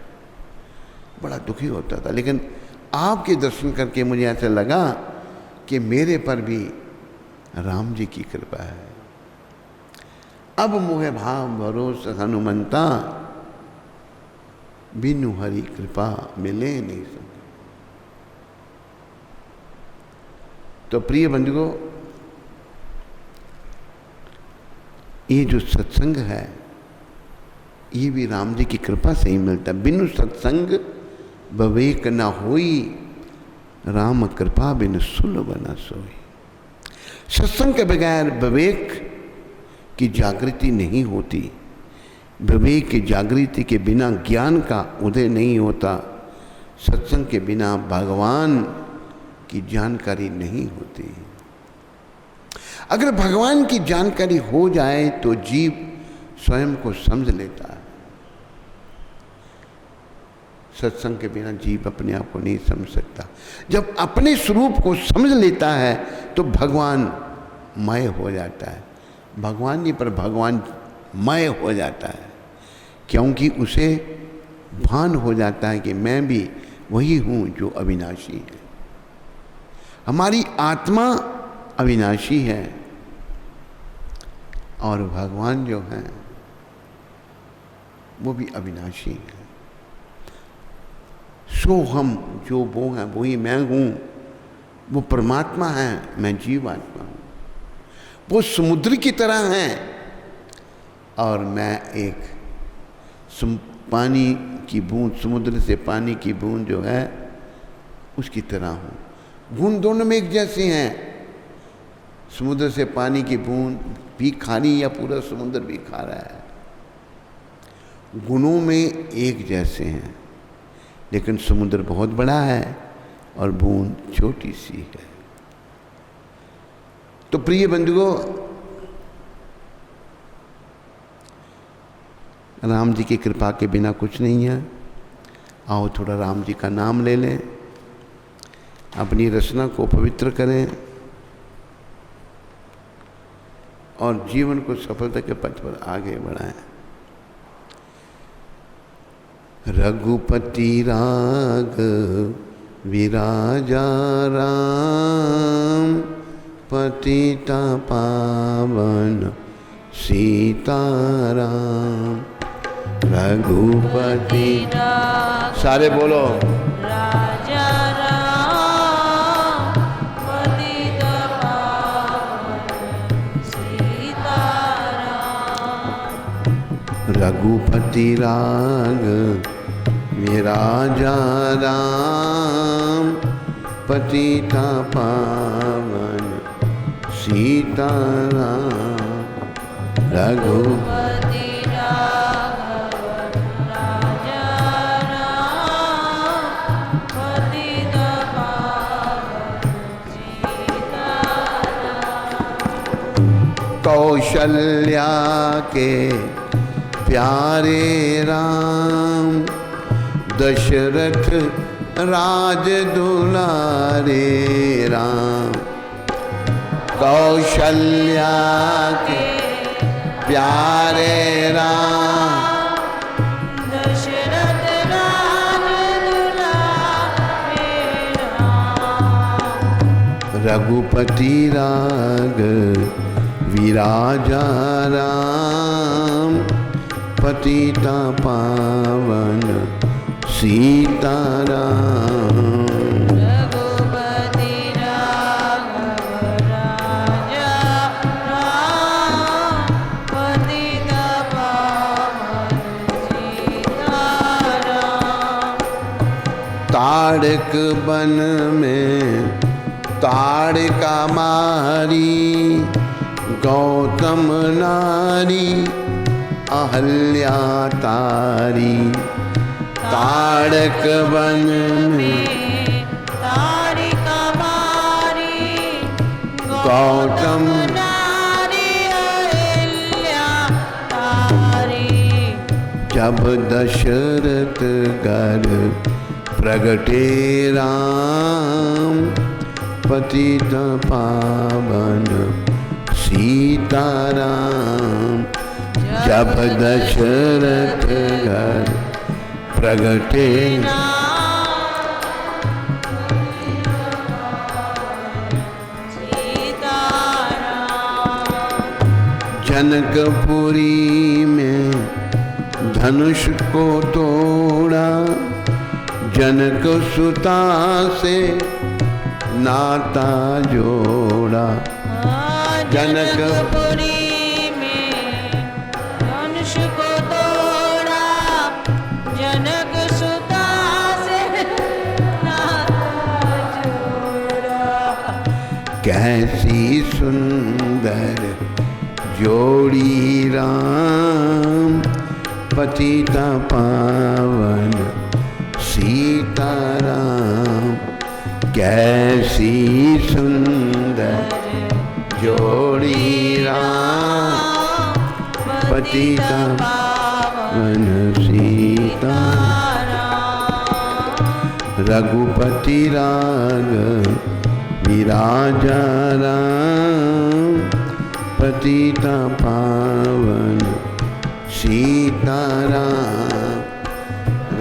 बड़ा दुखी होता था। लेकिन आपके दर्शन करके मुझे ऐसा लगा कि मेरे पर भी राम जी की कृपा है। अब मोहे भाव भरोस हनुमंता, बिनु हरि कृपा मिले नहीं सकते। तो प्रिय बंधुओं, ये जो सत्संग है ये भी राम जी की कृपा से ही मिलता है। बिनु सत्संग विवेक न होई, राम कृपा बिन सुलभ न सोई। सत्संग के बगैर विवेक की जागृति नहीं होती, विवेक की जागृति के बिना ज्ञान का उदय नहीं होता, सत्संग के बिना भगवान की जानकारी नहीं होती। अगर भगवान की जानकारी हो जाए तो जीव स्वयं को समझ लेता है। सत्संग के बिना जीव अपने आप को नहीं समझ सकता। जब अपने स्वरूप को समझ लेता है तो भगवान मय हो जाता है। भगवान नहीं पर भगवान मय हो जाता है, क्योंकि उसे भान हो जाता है कि मैं भी वही हूँ जो अविनाशी है। हमारी आत्मा अविनाशी है और भगवान जो हैं वो भी अविनाशी है। सो हम जो वो हैं वही मैं हूँ, वो परमात्मा है, मैं जीवात्मा हूँ। वो समुद्र की तरह हैं और मैं एक पानी की बूंद, समुद्र से पानी की बूंद जो है उसकी तरह हूँ। गुण दोनों में एक जैसे हैं। समुद्र से पानी की बूंद भी खारी या पूरा समुद्र भी खा रहा है, गुणों में एक जैसे हैं, लेकिन समुद्र बहुत बड़ा है और बूंद छोटी सी है। तो प्रिय बंधुओं, राम जी की कृपा के बिना कुछ नहीं है। आओ थोड़ा राम जी का नाम ले लें, अपनी रचना को पवित्र करें और जीवन को सफलता के पथ पर आगे बढ़ाएं। रघुपति राग विराजा राम, पतिता पावन सीताराम। रघुपति सारे बोलो राजा राम, पतित पावन सीताराम। रघुपति राग विराजा राम, पतिता पावन सीताराम। रघुपति राघव राजा राम, पतित पावन सीताराम। कौशल्या के प्यारे राम, दशरथ राज दुलारे राम। कौशल्या के प्यारे राम, दशरथ राज दुलारे राम। रघुपति राग विराजा राम, पतिता पावन सीताराम। रघुपति राघव राजा राम, पतित पावन सीताराम। ताड़क बन में ताड़का मारी, गौतम नारी अहल्या तारी। ताड़क वन में ताड़का मारी, गौतम नारी अहल्या तारी। जब दशरथ घर प्रगटे राम, पतित पावन सीताराम। जब दशरथ घर प्रगटे जनकपुरी में धनुष को तोड़ा, जनक सुता से नाता जोड़ा। जनकपुरी में धनुष को तोड़ा, जनक सुता से नाता जोड़ा। कैसी सुंदर जोड़ी राम, पतिता पावन सीताराम। कैसी सुंदर जोड़ी राम, पतिता पावन सीताराम। रघुपति राग विराजा राम, पतिता पावन सीताराम।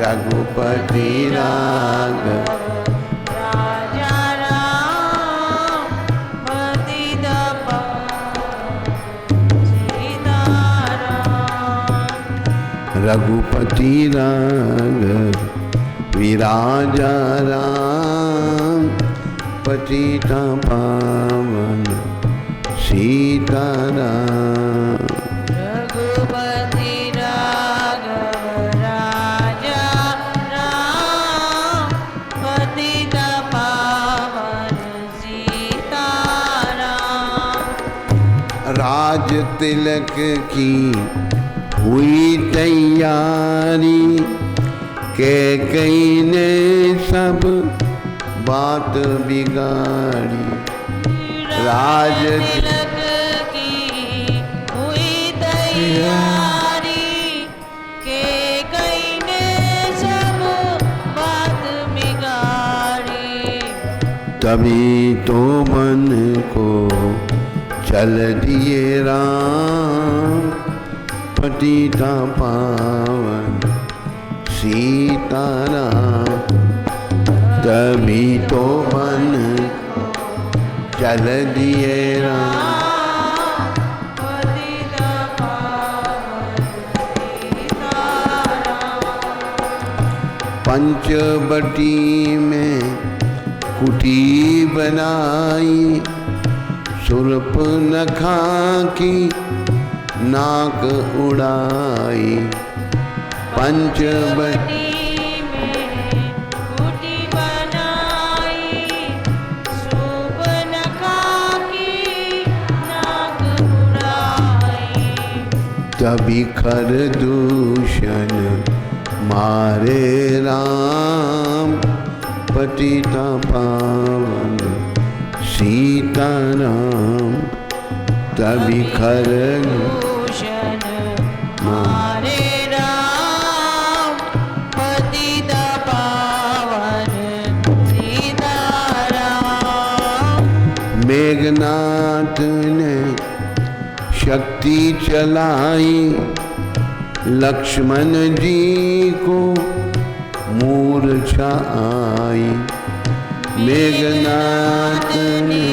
रघुपति राग राजा राम, पतित पावन सीताराम। रघुपति राग विराजा राम, पतिता पावन सीताराम। रघुपति राघव राजा राम, पतित पावन सीताराम। राज तिलक की हुई तैयारी, कैकेयी ने सब बात बिगाड़ी। राज तिलक की हुई तैयारी, तभी तो मन को चल दिए राम, पतिता पावन सीताराम। तभी तो मन चल दिए राम, पंचवटी में कुटी बनाई, शूर्पणखा की नाक उड़ाई। पंचवटी तभी खरदूषण मारे राम, पतिता पावन सीताराम। तभी खरदूषण मारे राम, पतिता पावन सीताराम। मेघनाथ ने शक्ति चलाई, लक्ष्मण जी को मूर्छा आई। मेघनाथ ने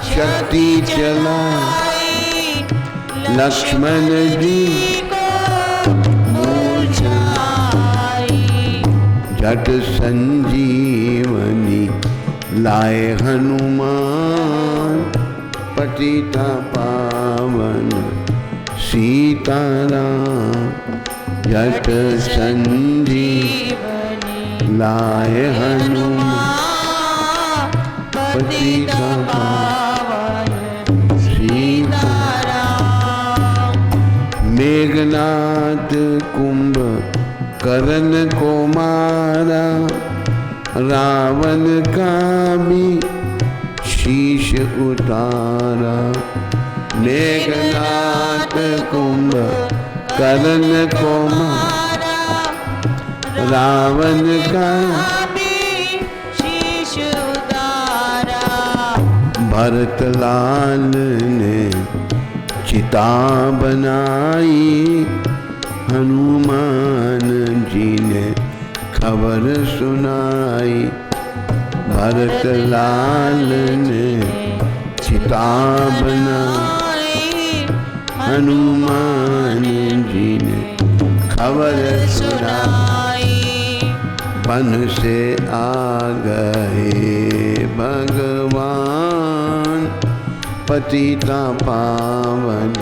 शक्ति चलाई, लक्ष्मण जी को मूर्छा आई। झट संजीवनी लाए हनुमान, पतिता पावन सीताराम। झट संजीवनी लाए हनुमान, पतिता पावन सीताराम। मेघनाथ कुंभ कर्ण को मारा, रावण का भी शीश उतारा। मेघनाथ कुंभ कर्ण को मारा, रावण का भी शीश उतारा। भरतलाल ने चिता बनाई, हनुमान जी ने खबर सुनाई। भरतलाल ने चिता बनाई, हनुमान जी ने खबर सुनाई। वन से आ गए भगवान, पतिता पावन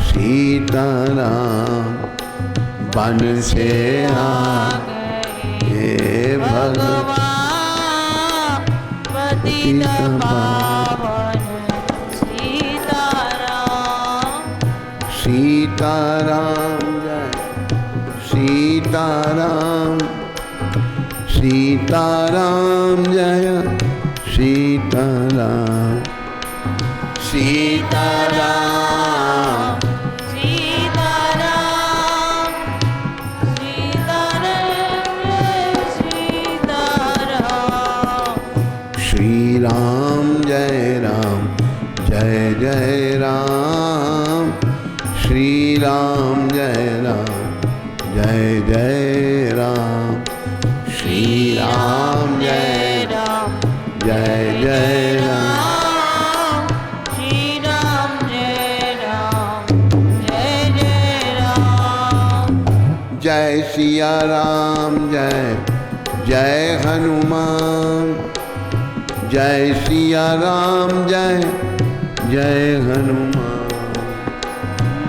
सीताराम। वन से आ गए भगवान, पतिता पावन सीताराम। सीताराम जय सीताराम, सीताराम जय सीताराम। सीताराम सीताराम, सीताराम, सीताराम। श्री राम जय राम, जय जय राम। श्री राम जय राम, जय जय राम। श्री राम जय राम, जय जय राम। श्री राम जय राम, जय जय राम। जय सिया राम, जय जय हनुमान। जय सिया राम, जय जय हनुमान।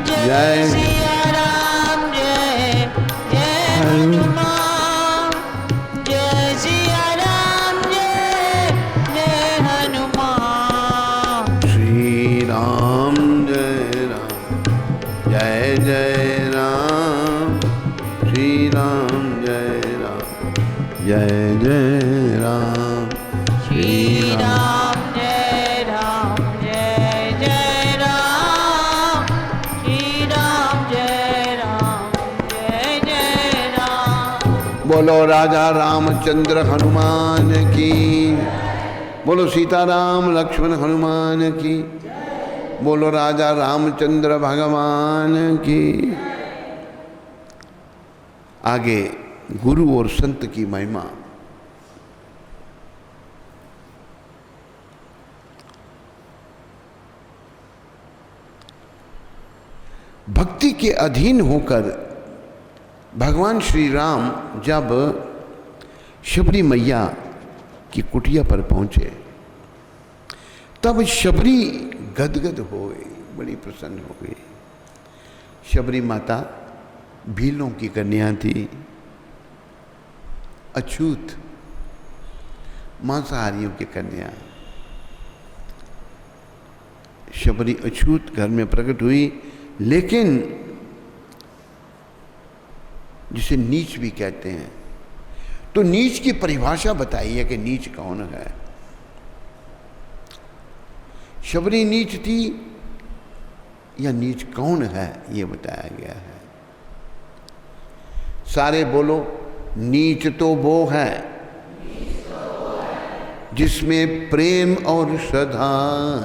जय सिया राम, जय जय हनुमान। जय सिया राम, जय जय हनुमान। श्री राम जय राम, जय जय राम। श्री राम जय राम, जय जय राम। श्री राम जय राम, जय जय राम। श्री राम जय राम, जय जय राम। बोलो राजा रामचंद्र हनुमान की। बोलो सीताराम लक्ष्मण हनुमान की, बोलो राजा रामचंद्र भगवान की। आगे गुरु और संत की महिमा। भक्ति के अधीन होकर भगवान श्री राम जब शबरी मैया की कुटिया पर पहुंचे तब शबरी गदगद हो गई, बड़ी प्रसन्न हो गई। शबरी माता भीलों की कन्या थी, अछूत मांसाहारियों की कन्या। शबरी अछूत घर में प्रकट हुई, लेकिन जिसे नीच भी कहते हैं, तो नीच की परिभाषा बताइए कि नीच कौन है। शबरी नीच थी या नीच कौन है, यह बताया गया है। सारे बोलो, नीच तो वो है जिसमें प्रेम और श्रद्धा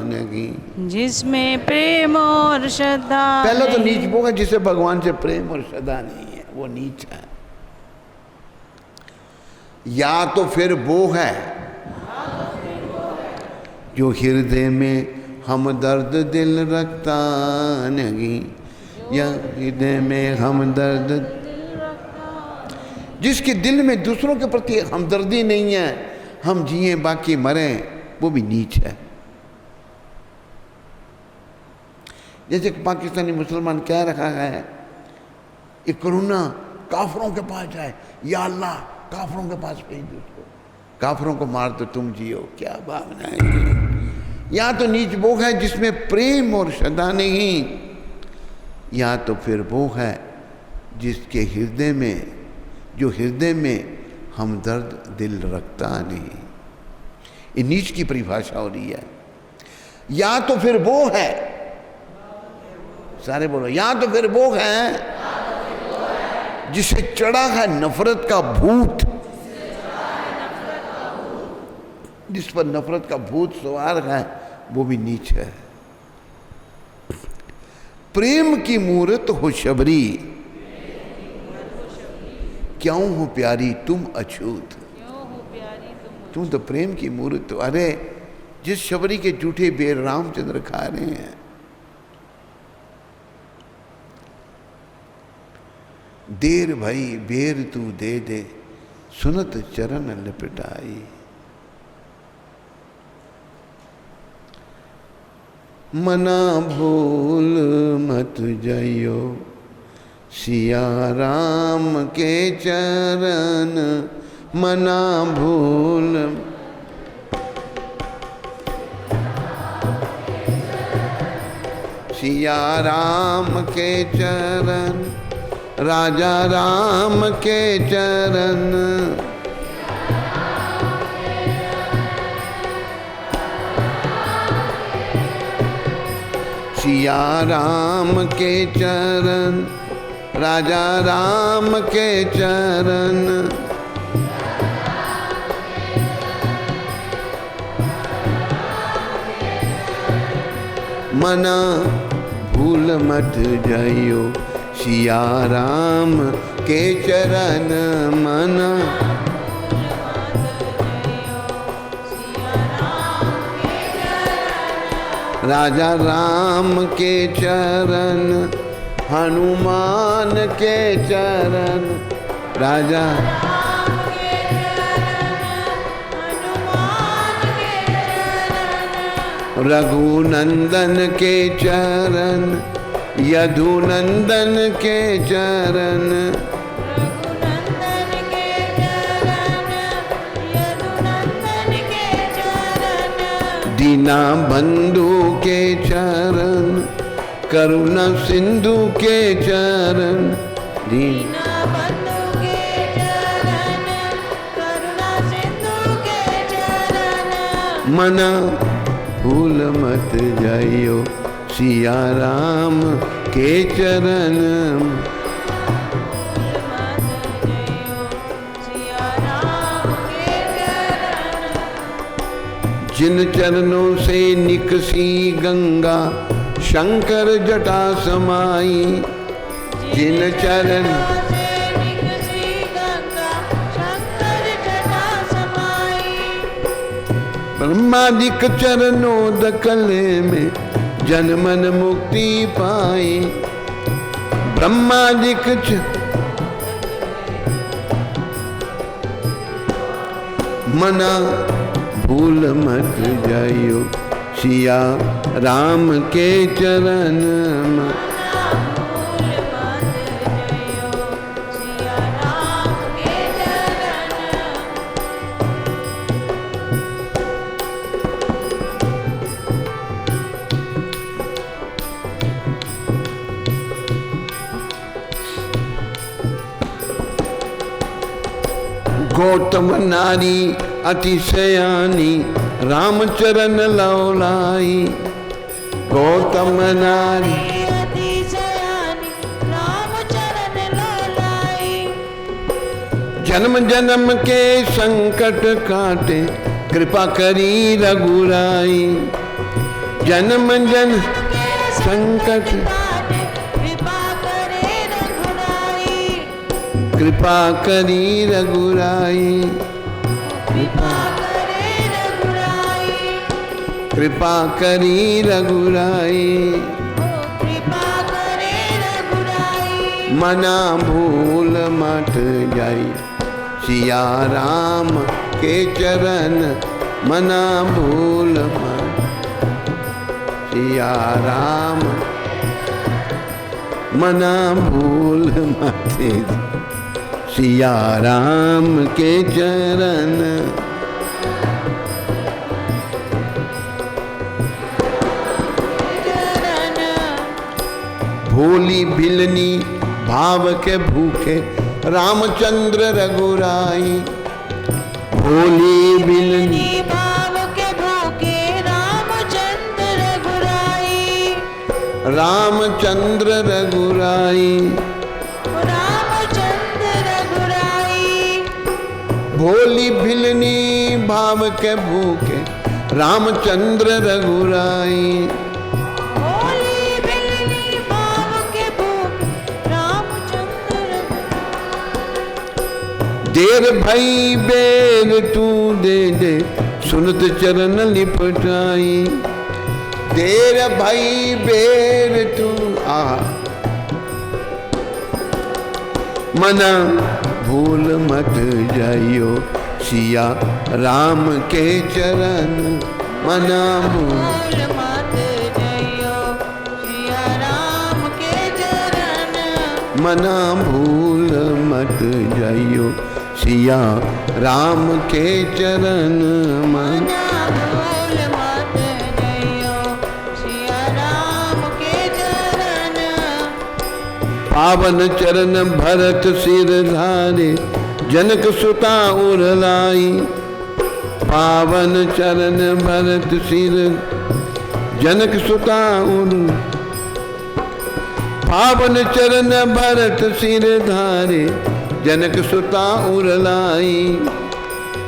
नहीं। जिसमें प्रेम और श्रद्धा। पहला तो नीच वो है जिसे भगवान से प्रेम और श्रद्धा नहीं है, वो नीच है। या तो फिर वो है जो हृदय में हमदर्द दिल रखता नहीं, या हृदय में हमदर्द, जिसके दिल में दूसरों के प्रति हमदर्दी नहीं है, हम जिए बाकी मरें, वो भी नीच है। जैसे पाकिस्तानी मुसलमान कह रखा है, ये कोरोना काफरों के पास जाए, या अल्लाह काफरों के पास भेज दो उसको, काफरों को मार तो तुम जियो। क्या भावना है। या तो नीच वो है जिसमें प्रेम और श्रद्धा नहीं, या तो फिर वो है जिसके हृदय में, जो हृदय में हमदर्द दिल रखता नहीं। ये नीच की परिभाषा हो रही है। या तो फिर वो है, सारे बोलो, या तो फिर वो है जिसे चढ़ा है नफरत का भूत, जिस पर नफरत का भूत सवार है, वो भी नीच है। प्रेम की मूरत हो शबरी, क्यों हो प्यारी तुम अछूत। तुम तो प्रेम की मूर्त हो। अरे जिस शबरी के जूठे बेर रामचंद्र खा रहे हैं, देर भई बेर तू दे दे, सुनत चरण लिपटाई। मना भूल मत जइयो सिया राम के चरण, मना भूल। सिया राम के चरण, राजा राम के चरण, सिया राम के चरण, राजा राम के चरण। मना भूल मत जाइयो सिया राम के चरण, मना राजा राम के चरण, हनुमान के चरण, राजा रघुनंदन के चरण, यदुनंदन के चरण, दीना बंधु के चरण, करुणा सिंधु के चरण, दीना बंधु के चरण, करुणा सिंधु के चरण। मना भूल मत जाइयो सिया राम के चरण, जिन चरणों से निकसी गंगा शंकर जटा समाई। जिन चरण ब्रह्मादिक चरणों दकले में जन मन मुक्ति पाई। ब्रह्मादिक मना भूल मत जाइयो सिया राम के चरण में। गौतम नारी अतिशयानी रामचरण लौलाई। गौतम नारी जन्म जन्म के संकट काटे कृपा करी रघुराई। जन्म जन्म संकट कृपा करी रघुराई। कृपा करी रघुराई। मना भूल मत जाई सिया राम के चरण। मना भूल मत सिया राम। मना भूल मत सिया राम के चरण। भोली भिलनी भाव के भूखे रामचंद्र रघुराई। भोली भिलनी भाव के भूखे रामचंद्र रघुराई। रामचंद्र रघुराई। भोली भिलनी भाव के भूखे रामचंद्र रघुराई। भोली भिलनी भाव के भूखे रामचंद्र। देर भई बेर तू दे दे सुनत चरण लिपटाई। देर भई बेर तू आ मना भूल मत जाइयो सिया राम के चरण। मना भूल मत जाइयो सिया राम के चरण। मना भूल मत जाइयो सिया राम के चरण। मना भूल मत जाइयो सिया राम के चरण। पावन चरण भरत सिर धारे जनक सुता उरलाई। पावन चरण भरत सिर जनक सुता उर। पावन चरण भरत सिर धारे जनक सुता उरलाई।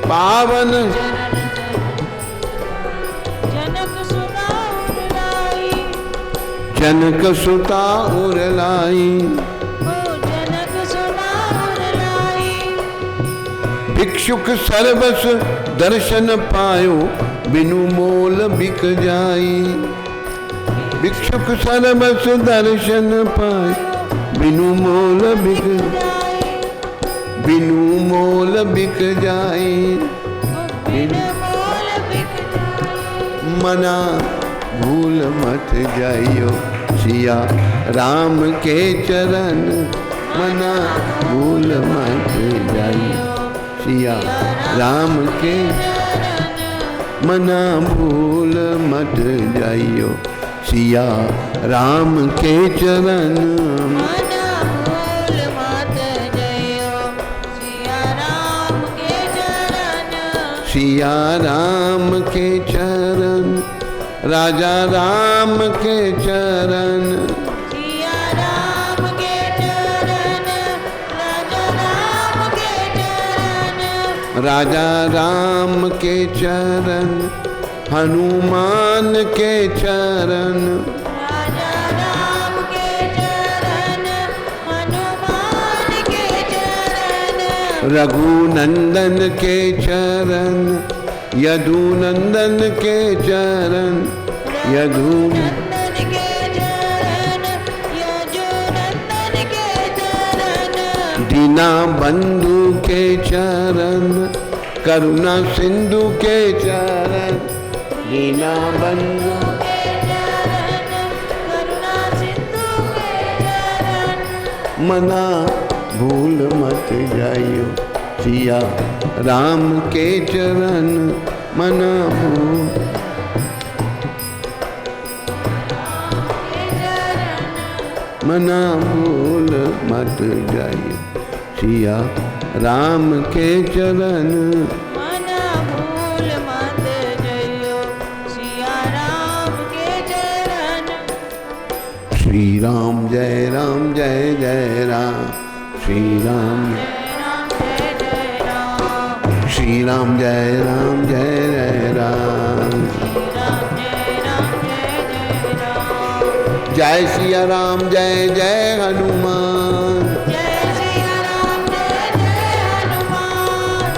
पावन जनक सुता उरलाई। जनक सुता उरलाई। जनक सुता उरलाई। भिक्षुक सर्वस दर्शन पायो बिनु मोल बिक जाई। भिक्षुक सर्वस दर्शन पायो बिनु मोल बिक। बिनु मोल बिक जाए। मना भूल मत जाइयो सिया राम के चरण। मना भूल मत जाइयो सिया राम के। मना भूल मत जाइयो सिया राम के चरण। सिया राम के चरण। राजा राम के चरण। सिया राम के चरण। राजा राम के चरण। राजा राम के चरण। हनुमान के चरण, राजा राम के चरण, हनुमान के चरण, रघुनंदन के चरण, यदुनंदन के चरण, नंदन के चरण, यजुनंदन के चरण, दीना बंधु के चरण, करुणा सिंधु के चरण, दीना बंधु के चरण, करुणा सिंधु के चरण, मना भूल मत जाइयो सिया राम के चरण, मना भूल मना भूल मत जाइयो सिया राम के चरण। मना भूल मत जइयो सिया राम के चरण। श्री राम जय राम जय जय राम, श्री राम श्री राम जय राम जय जय राम, जय सिया राम जय जय हनुमान, जय सिया राम जय जय हनुमान,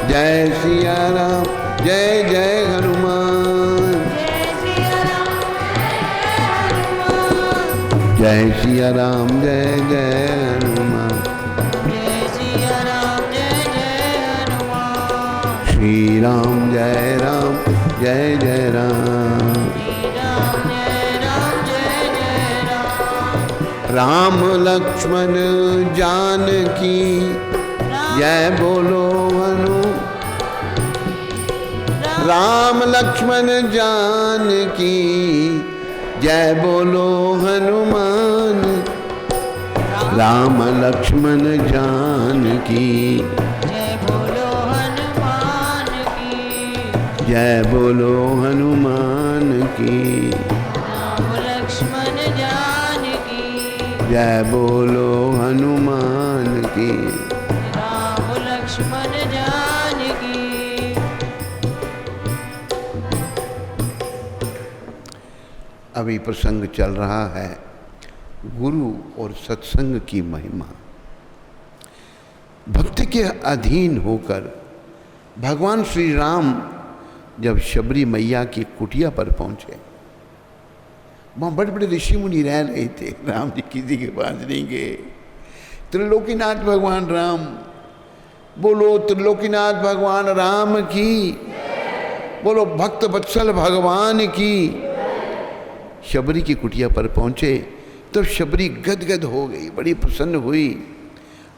जय सिया राम जय जय हनुमान, जय सिया राम जय हनुमान, जय सिया राम जय जय हनुमान, जय सिया राम जय जय हनुमान, श्री राम जय जय राम, राम लक्ष्मण जानकी जय बोलो हनु, राम लक्ष्मण जानकी जय बोलो हनुमान, राम लक्ष्मण जानकी जय बोलो हनुमान की, जय बोलो हनुमान की, राम लक्ष्मण जानकी, जय बोलो हनुमान की। राम लक्ष्मण जानकी। अभी प्रसंग चल रहा है गुरु और सत्संग की महिमा। भक्ति के अधीन होकर भगवान श्री राम जब शबरी मैया की कुटिया पर पहुंचे, वहाँ बड़े बड़े ऋषि मुनि रह रहे थे। राम जी किसी के पास नहीं गए। त्रिलोकीनाथ भगवान राम, बोलो त्रिलोकीनाथ भगवान राम की, बोलो भक्त वत्सल भगवान की। शबरी की कुटिया पर पहुंचे तो शबरी गदगद हो गई, बड़ी प्रसन्न हुई।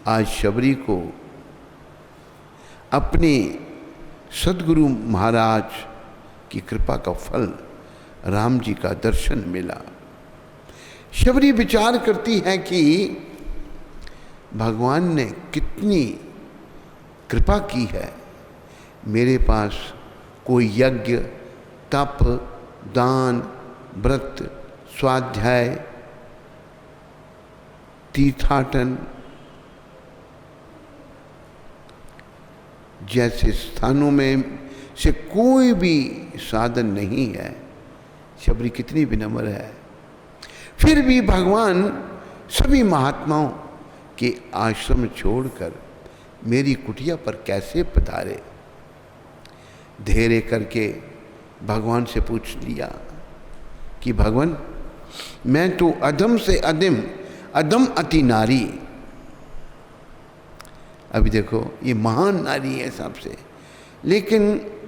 आज शबरी को अपने सद्गुरु महाराज की कृपा का फल राम जी का दर्शन मिला। शबरी विचार करती है कि भगवान ने कितनी कृपा की है, मेरे पास कोई यज्ञ, तप, दान, व्रत, स्वाध्याय, तीर्थाटन जैसे स्थानों में से कोई भी साधन नहीं है। शबरी कितनी विनम्र है, फिर भी भगवान सभी महात्माओं के आश्रम छोड़कर मेरी कुटिया पर कैसे पधारे। धैर्य करके भगवान से पूछ लिया कि भगवान, मैं तो अधम से अधम, अधम अति नारी। अभी देखो ये महान नारी है सबसे, लेकिन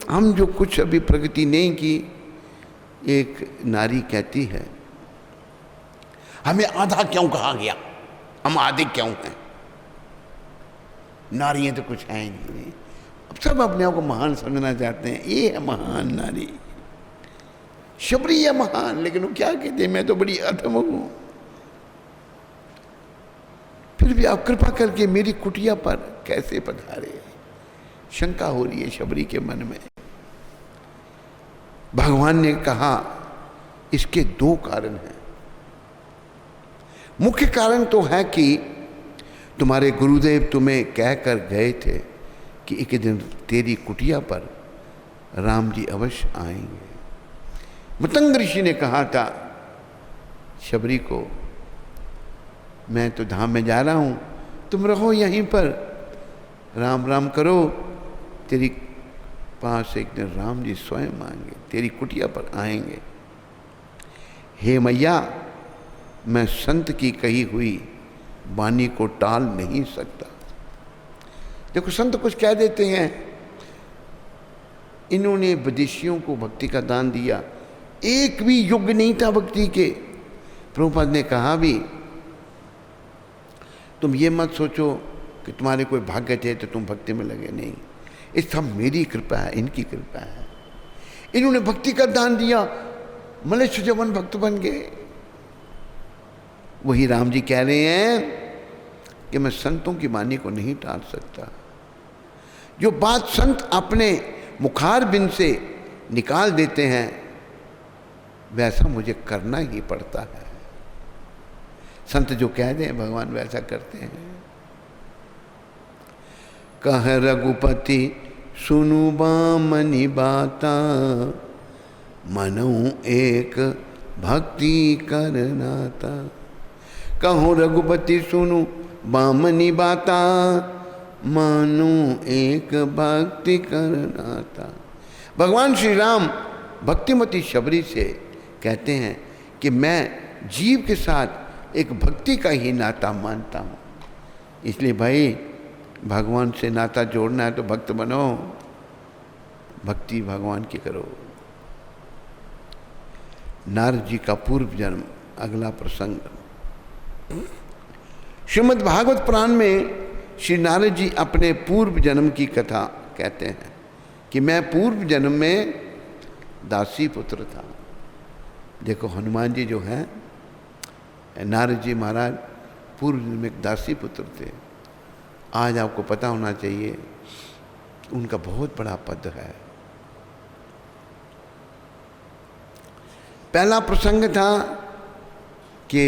हम जो कुछ अभी प्रगति नहीं की, एक नारी कहती है हमें आधा क्यों कहा गया, हम आधे क्यों हैं, नारियां तो कुछ है ही नहीं। अब सब अपने आप को महान समझना चाहते हैं। ये है महान नारी, शबरी है महान, लेकिन वो क्या कहते हैं, मैं तो बड़ी अधम हूं। फिर भी आप कृपा करके मेरी कुटिया पर कैसे पधारे। शंका हो रही है शबरी के मन में। भगवान ने कहा इसके दो कारण हैं। मुख्य कारण तो है कि तुम्हारे गुरुदेव तुम्हें कहकर गए थे कि एक दिन तेरी कुटिया पर राम जी अवश्य आएंगे। मतंग ऋषि ने कहा था शबरी को, मैं तो धाम में जा रहा हूं, तुम रहो यहीं पर, राम राम करो, तेरी पास एक दिन राम जी स्वयं आएंगे, तेरी कुटिया पर आएंगे। हे मैया, मैं संत की कही हुई वाणी को टाल नहीं सकता। देखो संत कुछ कह देते हैं, इन्होंने विदेशियों को भक्ति का दान दिया, एक भी युग नहीं था भक्ति के। प्रभुपाद ने कहा भी, तुम ये मत सोचो कि तुम्हारे कोई भाग्य थे तो तुम भक्ति में लगे, नहीं, ये सब मेरी कृपा है, इनकी कृपा है। इन्होंने भक्ति का दान दिया, मलेच्छ जवन भक्त बन गए। वही राम जी कह रहे हैं कि मैं संतों की वाणी को नहीं टाल सकता। जो बात संत अपने मुखार बिन से निकाल देते हैं वैसा मुझे करना ही पड़ता है। संत जो कह दें भगवान वैसा करते हैं। कह रघुपति सुनु बामनी बाता, मनऊ एक भक्ति करनाता। कहो रघुपति सुनु बामनी बाता, मानो एक भक्ति करनाता। भगवान श्री राम भक्तिमती शबरी से कहते हैं कि मैं जीव के साथ एक भक्ति का ही नाता मानता हूँ। इसलिए भाई भगवान से नाता जोड़ना है तो भक्त बनो, भक्ति भगवान की करो। नारद जी का पूर्व जन्म, अगला प्रसंग। श्रीमद् भागवत पुराण में श्री नारद जी अपने पूर्व जन्म की कथा कहते हैं कि मैं पूर्व जन्म में दासी पुत्र था। देखो हनुमान जी जो हैं, नारद जी महाराज पूर्व जन्म में एक दासी पुत्र थे। आज आपको पता होना चाहिए उनका बहुत बड़ा पद है। पहला प्रसंग था कि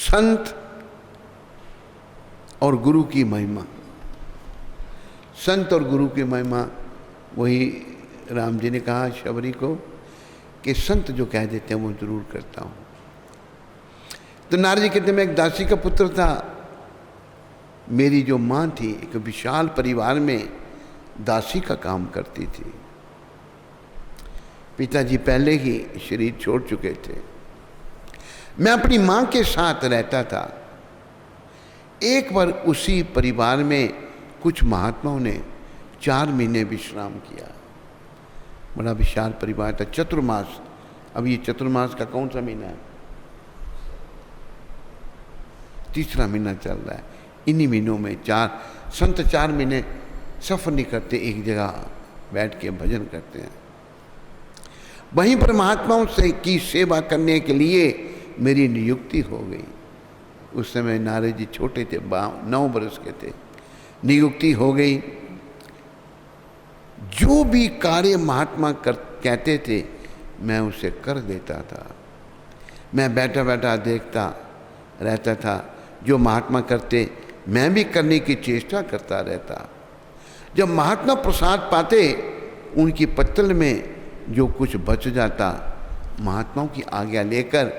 संत और गुरु की महिमा। संत और गुरु की महिमा, वही राम जी ने कहा शबरी को कि संत जो कह देते हैं वो जरूर करता हूँ। तो नारद जी कहते मैं एक दासी का पुत्र था। मेरी जो माँ थी एक विशाल परिवार में दासी का काम करती थी। पिताजी पहले ही शरीर छोड़ चुके थे। मैं अपनी माँ के साथ रहता था। एक बार उसी परिवार में कुछ महात्माओं ने 4 महीने विश्राम किया। बड़ा विशाल परिवार था। चतुर्मास, अब ये चतुर्मास का कौन सा महीना है? तीसरा महीना चल रहा है। इन्हीं महीनों में संत 4 महीने सफर नहीं करते, एक जगह बैठ के भजन करते हैं। वहीं पर महात्माओं से की सेवा करने के लिए मेरी नियुक्ति हो गई। उस समय नारद जी छोटे थे, 9 वर्ष के थे। नियुक्ति हो गई। जो भी कार्य महात्मा कहते थे मैं उसे कर देता था। मैं बैठा बैठा देखता रहता था। जो महात्मा करते मैं भी करने की चेष्टा करता रहता। जब महात्मा प्रसाद पाते उनकी पत्तल में जो कुछ बच जाता, महात्माओं की आज्ञा लेकर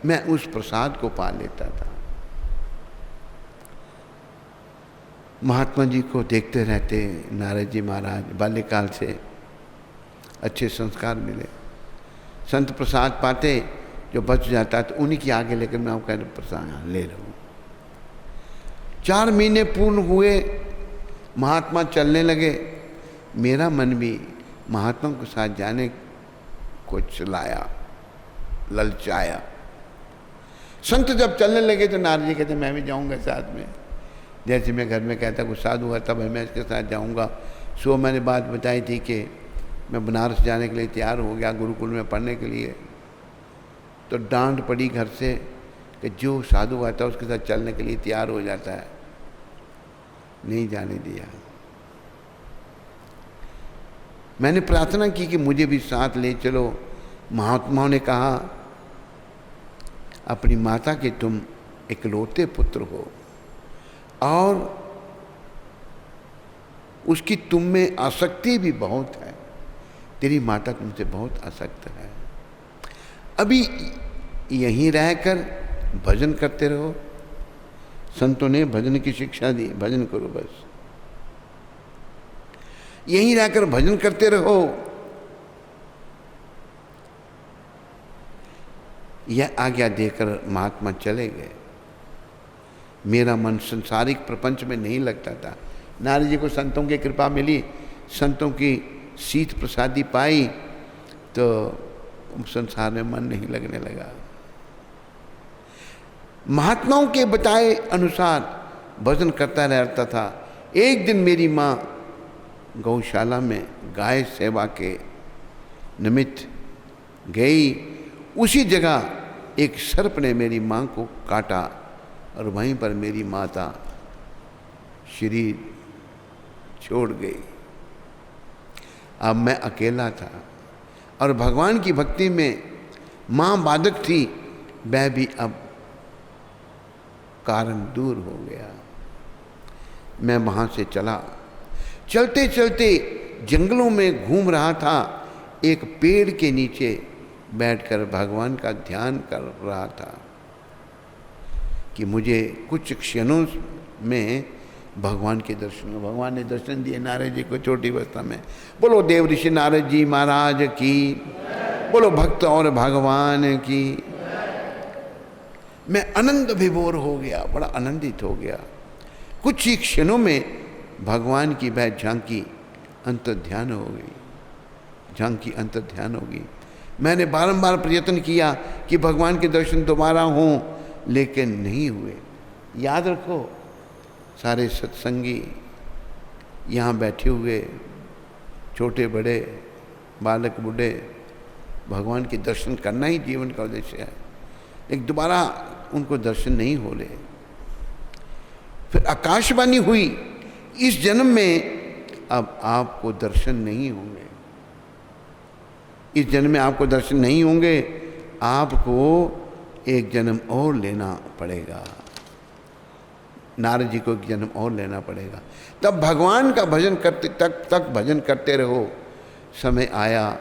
मैं उस प्रसाद को पा लेता था। महात्मा जी को देखते रहते नारद जी महाराज। बाल्यकाल से अच्छे संस्कार मिले। संत प्रसाद पाते, जो बच जाता तो उन्हीं की आगे लेकर मैं आपका प्रसाद ले रहा हूँ। 4 महीने पूर्ण हुए, महात्मा चलने लगे। मेरा मन भी महात्मा के साथ जाने को चलाया, ललचाया। संत जब चलने लगे तो नारद जी कहते मैं भी जाऊंगा साथ में। जैसे मैं घर में कहता कुछ साधु हुआ तब मैं इसके साथ जाऊंगा। सो मैंने बात बताई थी कि मैं बनारस जाने के लिए तैयार हो गया, गुरुकुल में पढ़ने के लिए। तो डांट पड़ी घर से कि जो साधु आता है उसके साथ चलने के लिए तैयार हो जाता है। नहीं जाने दिया। मैंने प्रार्थना की कि मुझे भी साथ ले चलो। महात्माओं ने कहा अपनी माता के तुम इकलौते पुत्र हो और उसकी तुम में आसक्ति भी बहुत है, तेरी माता तुमसे बहुत आसक्त है, अभी यहीं रहकर भजन करते रहो। संतों ने भजन की शिक्षा दी, भजन करो बस, यहीं रहकर भजन करते रहो। यह आज्ञा देकर महात्मा चले गए। मेरा मन संसारिक प्रपंच में नहीं लगता था। नारद जी को संतों की कृपा मिली, संतों की शीत प्रसादी पाई, तो संसार में मन नहीं लगने लगा। महात्माओं के बताए अनुसार भजन करता रहता था। एक दिन मेरी माँ गौशाला में गाय सेवा के निमित्त गई। उसी जगह एक सर्प ने मेरी माँ को काटा और वहीं पर मेरी माता शरीर छोड़ गई। अब मैं अकेला था और भगवान की भक्ति में माँ बाधक थी, वह भी अब कारण दूर हो गया। मैं वहाँ से चला। चलते चलते जंगलों में घूम रहा था। एक पेड़ के नीचे बैठकर भगवान का ध्यान कर रहा था कि मुझे कुछ क्षणों में भगवान के दर्शन, भगवान ने दर्शन दिए नारद जी को छोटी अवस्था में। बोलो देव ऋषि नारद जी महाराज की, बोलो भक्त और भगवान की। मैं आनंद विभोर हो गया, बड़ा आनंदित हो गया। कुछ ही क्षणों में भगवान की वह झांकी अंतर्ध्यान हो गई, झांकी अंतर्ध्यान हो गई। मैंने बारंबार प्रयत्न किया कि भगवान के दर्शन दोबारा हों, लेकिन नहीं हुए। याद रखो, सारे सत्संगी यहाँ बैठे हुए, छोटे बड़े, बालक बूढ़े, भगवान के दर्शन करना ही जीवन का उद्देश्य है, लेकिन दोबारा उनको दर्शन नहीं हो रहे। फिर आकाशवाणी हुई, इस जन्म में अब आपको दर्शन नहीं होंगे, इस जन्म में आपको दर्शन नहीं होंगे, आपको एक जन्म और लेना पड़ेगा। नारद जी को एक जन्म और लेना पड़ेगा। तब भगवान का भजन करते तक भजन करते रहो। समय आया,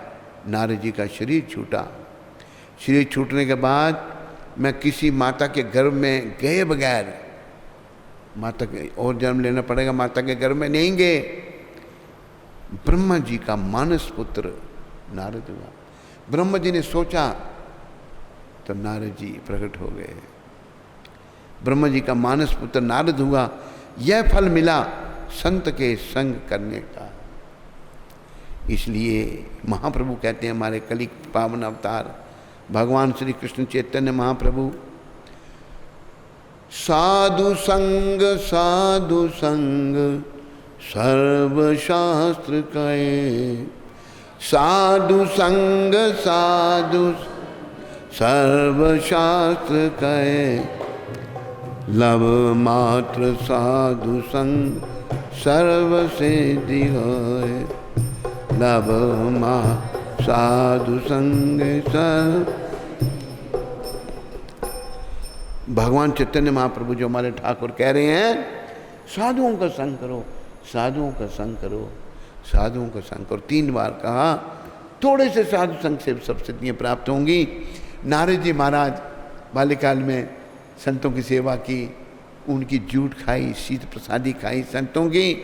नारद जी का शरीर छूटा। शरीर छूटने के बाद मैं किसी माता के गर्भ में गए बगैर, माता के और जन्म लेना पड़ेगा, माता के गर्भ में नहीं गए। ब्रह्मा जी का मानस पुत्र नारद हुआ। ब्रह्मा जी ने सोचा तो नारद जी प्रकट हो गए। ब्रह्मा जी का मानस पुत्र नारद हुआ। यह फल मिला संत के संग करने का। इसलिए महाप्रभु कहते हैं, हमारे कलिक पावन अवतार भगवान श्री कृष्ण चैतन्य महाप्रभु, साधु संग सर्वशास्त्र कहे, साधु संग सर्वशास्त्र कहे, लव मात्र साधु संग सर्व सिद्धि होए, लव मा साधु संग सर्व। भगवान चैतन्य महाप्रभु जो हमारे ठाकुर कह रहे हैं, साधुओं का संग करो, साधुओं का संग करो, साधुओं का संग करो। 3 बार कहा। थोड़े से साधु संग से सब सिद्धियाँ प्राप्त होंगी। नारद जी महाराज बाल्यकाल में संतों की सेवा की, उनकी जूठ खाई, शीत प्रसादी खाई संतों की,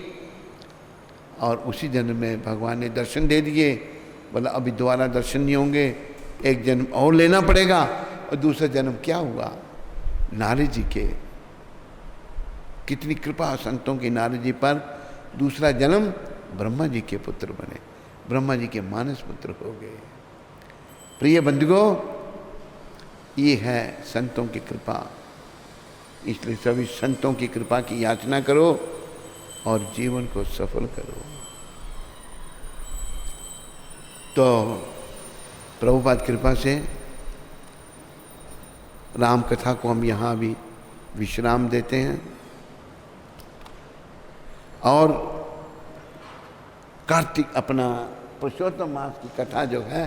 और उसी जन्म में भगवान ने दर्शन दे दिए। बोला अभी दोबारा दर्शन नहीं होंगे, एक जन्म और लेना पड़ेगा। और दूसरा जन्म क्या हुआ? नारद जी के, कितनी कृपा संतों की नारद जी पर। दूसरा जन्म ब्रह्मा जी के पुत्र बने, ब्रह्मा जी के मानस पुत्र हो गए। प्रिय बंधुओं, ये है संतों की कृपा। इसलिए सभी संतों की कृपा की याचना करो और जीवन को सफल करो। तो प्रभुपाद कृपा से राम कथा को हम यहाँ भी विश्राम देते हैं और कार्तिक अपना पुरुषोत्तम मास की कथा जो है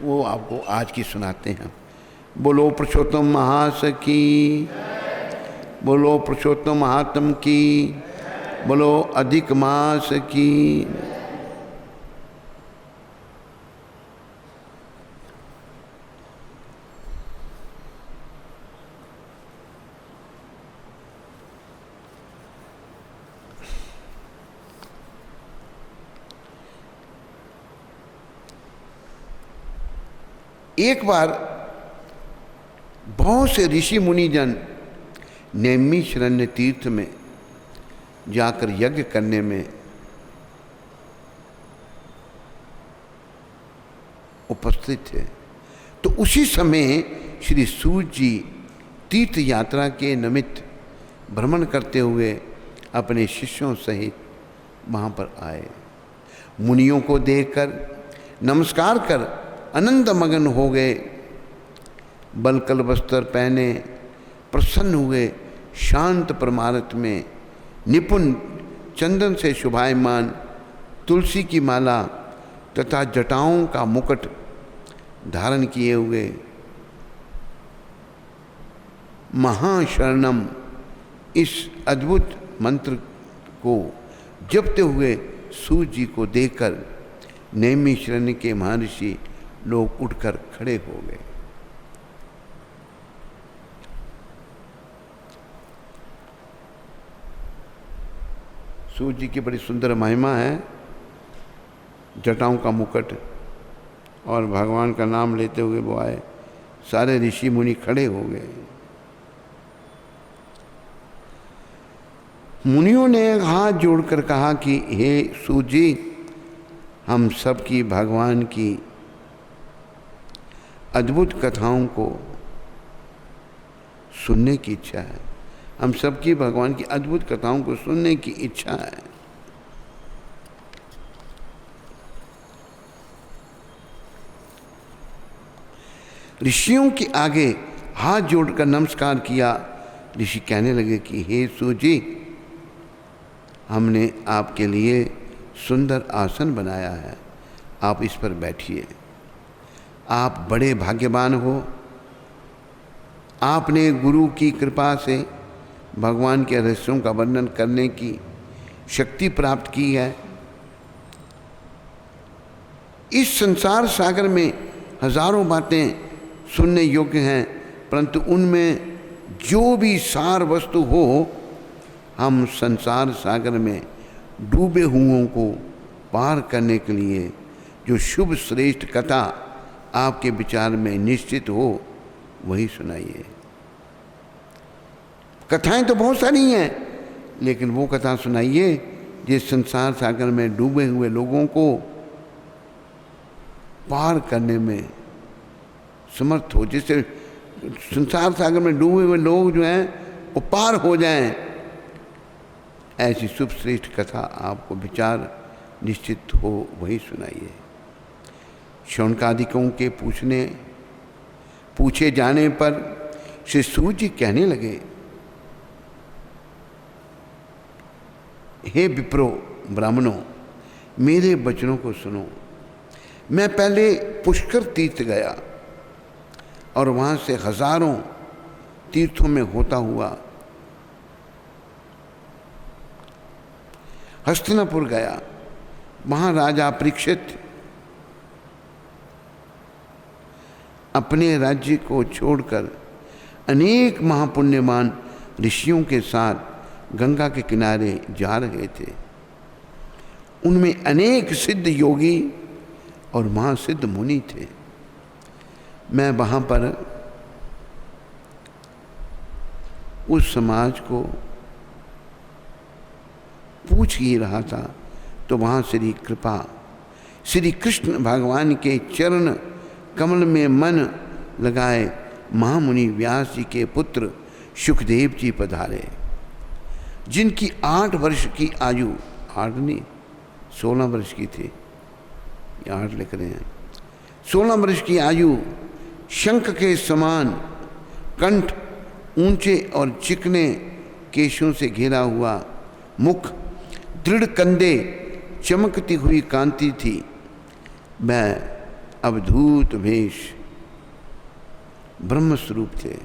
वो आपको आज की सुनाते हैं। बोलो पुरुषोत्तम मास की, बोलो पुरुषोत्तम महात्म की, बोलो अधिक मास की। एक बार बहुत से ऋषि मुनिजन नैमिषारण्य तीर्थ में जाकर यज्ञ करने में उपस्थित थे। तो उसी समय श्री सूर्य जी तीर्थ यात्रा के निमित्त भ्रमण करते हुए अपने शिष्यों सहित वहाँ पर आए। मुनियों को देखकर नमस्कार कर आनंद मगन हो गए। बलकल वस्त्र पहने प्रसन्न हुए, शांत परमार्थ में निपुण, चंदन से शोभायमान, तुलसी की माला तथा जटाओं का मुकुट धारण किए हुए महाशरणम इस अद्भुत मंत्र को जपते हुए सूर्य जी को देखकर नैमिषारण्य के महर्षि लोग उठकर खड़े हो गए। सूर्य जी की बड़ी सुंदर महिमा है, जटाओं का मुकुट, और भगवान का नाम लेते हुए वो आए। सारे ऋषि मुनि खड़े हो गए। मुनियों ने हाथ जोड़कर कहा कि हे सूर्य जी, हम सब की भगवान की अद्भुत कथाओं को सुनने की इच्छा है। हम सब की भगवान की अद्भुत कथाओं को सुनने की इच्छा है। ऋषियों के आगे हाथ जोड़कर नमस्कार किया। ऋषि कहने लगे कि हे सूर्य जी, हमने आपके लिए सुंदर आसन बनाया है, आप इस पर बैठिए। आप बड़े भाग्यवान हो। आपने गुरु की कृपा से भगवान के रहस्यों का वर्णन करने की शक्ति प्राप्त की है। इस संसार सागर में हजारों बातें सुनने योग्य हैं, परंतु उनमें जो भी सार वस्तु हो, हम संसार सागर में डूबे हुओं को पार करने के लिए जो शुभ श्रेष्ठ कथा आपके विचार में निश्चित हो, वही सुनाइए। कथाएं तो बहुत सारी हैं, लेकिन वो कथा सुनाइए जिस संसार सागर में डूबे हुए लोगों को पार करने में समर्थ हो, जिससे संसार सागर में डूबे हुए लोग जो हैं वो पार हो जाएं। ऐसी शुभ श्रेष्ठ कथा आपको विचार निश्चित हो, वही सुनाइए। शौनकादिकों के पूछे जाने पर श्री सूर्य जी कहने लगे, हे विप्रो ब्राह्मणों, मेरे वचनों को सुनो। मैं पहले पुष्कर तीर्थ गया और वहाँ से हजारों तीर्थों में होता हुआ हस्तिनापुर गया। वहाँ राजा परीक्षित अपने राज्य को छोड़कर अनेक महापुण्यवान ऋषियों के साथ गंगा के किनारे जा रहे थे। उनमें अनेक सिद्ध योगी और महासिद्ध मुनि थे। मैं वहाँ पर उस समाज को पूछ ही रहा था, तो वहाँ श्री कृष्ण भगवान के चरण कमल में मन लगाए महामुनि व्यास जी के पुत्र सुखदेव जी पधारे, जिनकी 8 वर्ष की आयु, 8 नहीं 16 वर्ष की थी, 8 लिख रहे हैं, 16 वर्ष की आयु, शंख के समान कंठ, ऊंचे और चिकने केशों से घिरा हुआ मुख, दृढ़ कंधे, चमकती हुई कांति थी। वह अवधूत भेष ब्रह्मस्वरूप थे।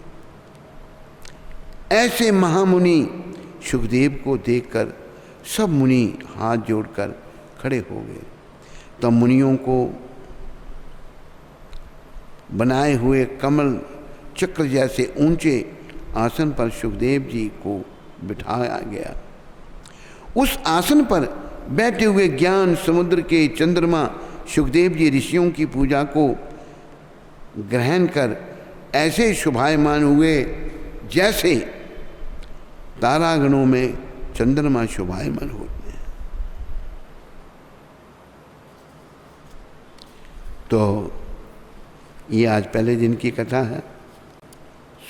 ऐसे महामुनि सुखदेव को देखकर सब मुनि हाथ जोड़कर खड़े हो गए। तब मुनियों को बनाए हुए कमल चक्र जैसे ऊंचे आसन पर सुखदेव जी को बिठाया गया। उस आसन पर बैठे हुए ज्ञान समुद्र के चंद्रमा सुखदेव जी ऋषियों की पूजा को ग्रहण कर ऐसे शोभायमान हुए जैसे तारागणों में चंद्रमा शोभायमान होते हैं। तो ये आज पहले दिन की कथा है।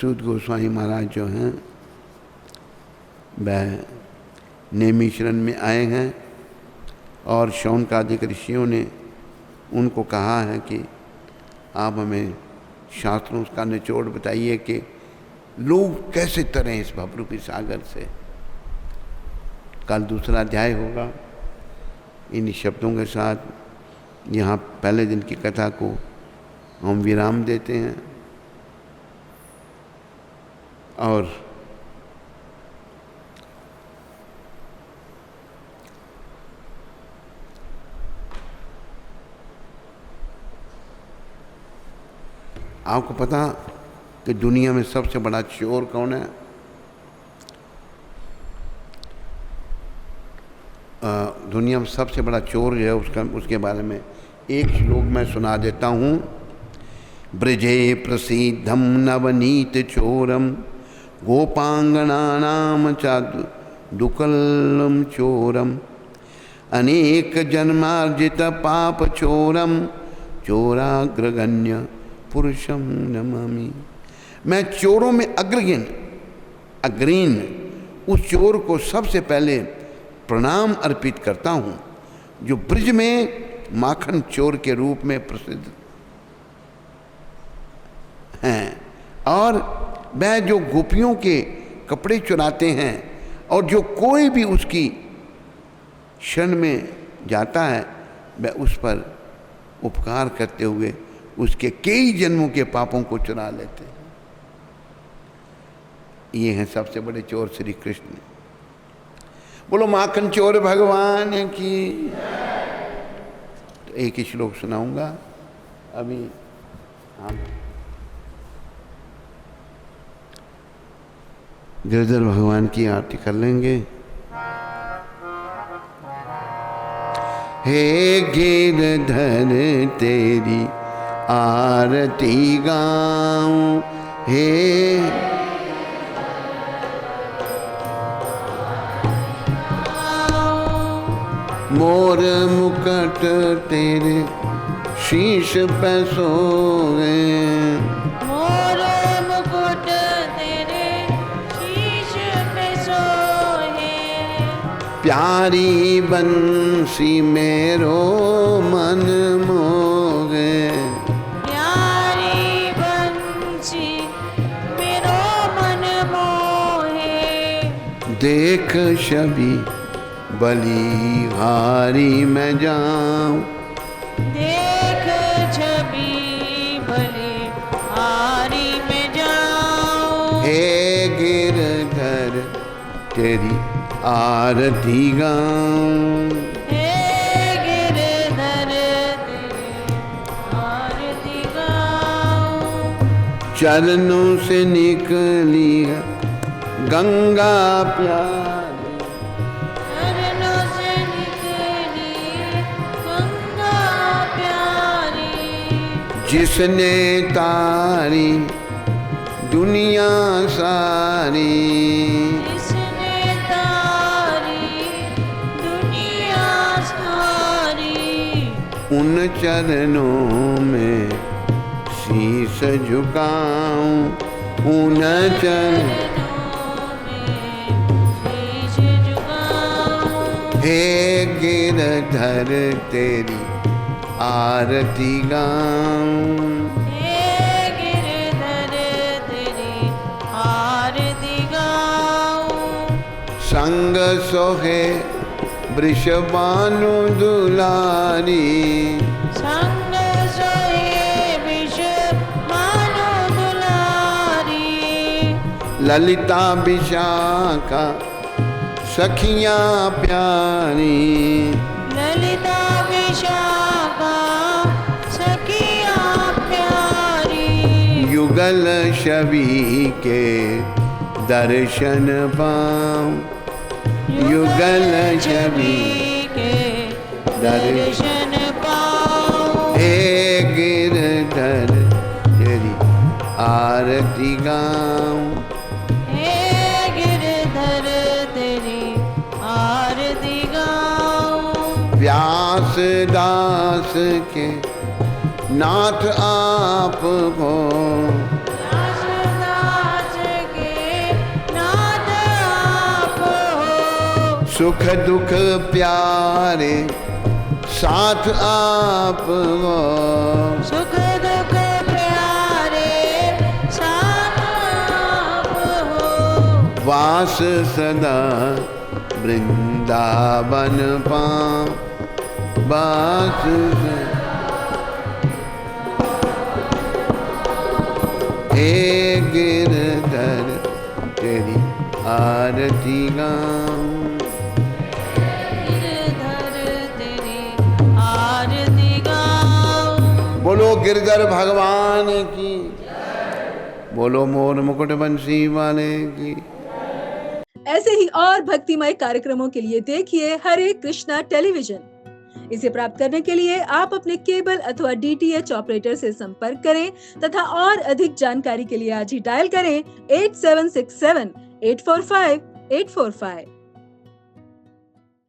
सूत गोस्वामी महाराज जो हैं वह नेमिशरण में आए हैं और शौनकादिक ऋषियों ने उनको कहा है कि आप हमें शास्त्रों का निचोड़ बताइए कि लोग कैसे तरें इस भवरूपी सागर से। कल दूसरा अध्याय होगा। इन शब्दों के साथ यहाँ पहले दिन की कथा को हम विराम देते हैं और आपको पता कि दुनिया में सबसे बड़ा चोर कौन है? दुनिया में सबसे बड़ा चोर जो है उसके बारे में एक श्लोक मैं सुना देता हूँ। ब्रजे प्रसिद्धम नवनीत चोरम गोपांगनानाम चादुकल्लम चोरम अनेक जन्मार्जित पाप चोरम चोराग्रगण्य पुरुषम नमामि। मैं चोरों में अग्रीन उस चोर को सबसे पहले प्रणाम अर्पित करता हूँ जो ब्रज में माखन चोर के रूप में प्रसिद्ध हैं और वह जो गोपियों के कपड़े चुराते हैं और जो कोई भी उसकी शरण में जाता है वह उस पर उपकार करते हुए उसके कई जन्मों के पापों को चुरा लेते हैं। ये हैं सबसे बड़े चोर श्री कृष्ण। बोलो माखन चोर भगवान की। तो एक ही श्लोक सुनाऊंगा अभी। हम गिरधर भगवान की आरती कर लेंगे। हे गिरधर तेरी आरती गाऊं, हे मोर मुकुट तेरे शीश पे सोए, मोर मुकुट तेरे शीश पे सोए, प्यारी बंसी मेरो मन मोहे, प्यारी बंसी मेरो मन मोहे, देख छवि बलिहारी मैं जाऊं, देख छवि बलिहारी में जाऊं, हे गिरधर तेरी आरती गाऊं, हे गिरधर तेरी आरती गाऊं, चरणों से निकली है गंगा प्यारी, चरणों से निकली गंगा प्यारी, जिसने तारी दुनिया सारी, जिसने तारी दुनिया सारी, उन चरणों में शीश झुकाऊं, उन चरणों हे गिरधर तेरी आरती गाऊं, हे गिरधर तेरी आरती गाऊं, संग सोहे वृषभानु दुलारी, संग सोहे वृषभानु दुलारी, ललिता विशाखा सखियां प्यारी, ललिता विशाखा सखियां प्यारी, युगल छवि के दर्शन पाऊं, युगल छवि के दर्शन पाऊं, हे गिरधर आरती गाऊं। हे गिरधर तेरी आरती गाऊं। व्यास दास के नाथ आप हो, दास के नाथ आप हो। सुख दुख प्यारे साथ आप हो, सुख दुख प्यारे साथ आप हो। वास सदा वृंदावन पाऊं, वास हे गिरधर तेरी आरती गाऊं। गिरधर तेरी आरती गाऊं। बोलो गिरधर भगवान की, बोलो मोर मुकुट बंसी वाले की। ऐसे ही और भक्तिमय कार्यक्रमों के लिए देखिए हरे कृष्णा टेलीविजन। इसे प्राप्त करने के लिए आप अपने केबल अथवा DTH ऑपरेटर से संपर्क करें तथा और अधिक जानकारी के लिए आज ही डायल करें 8767 845 845।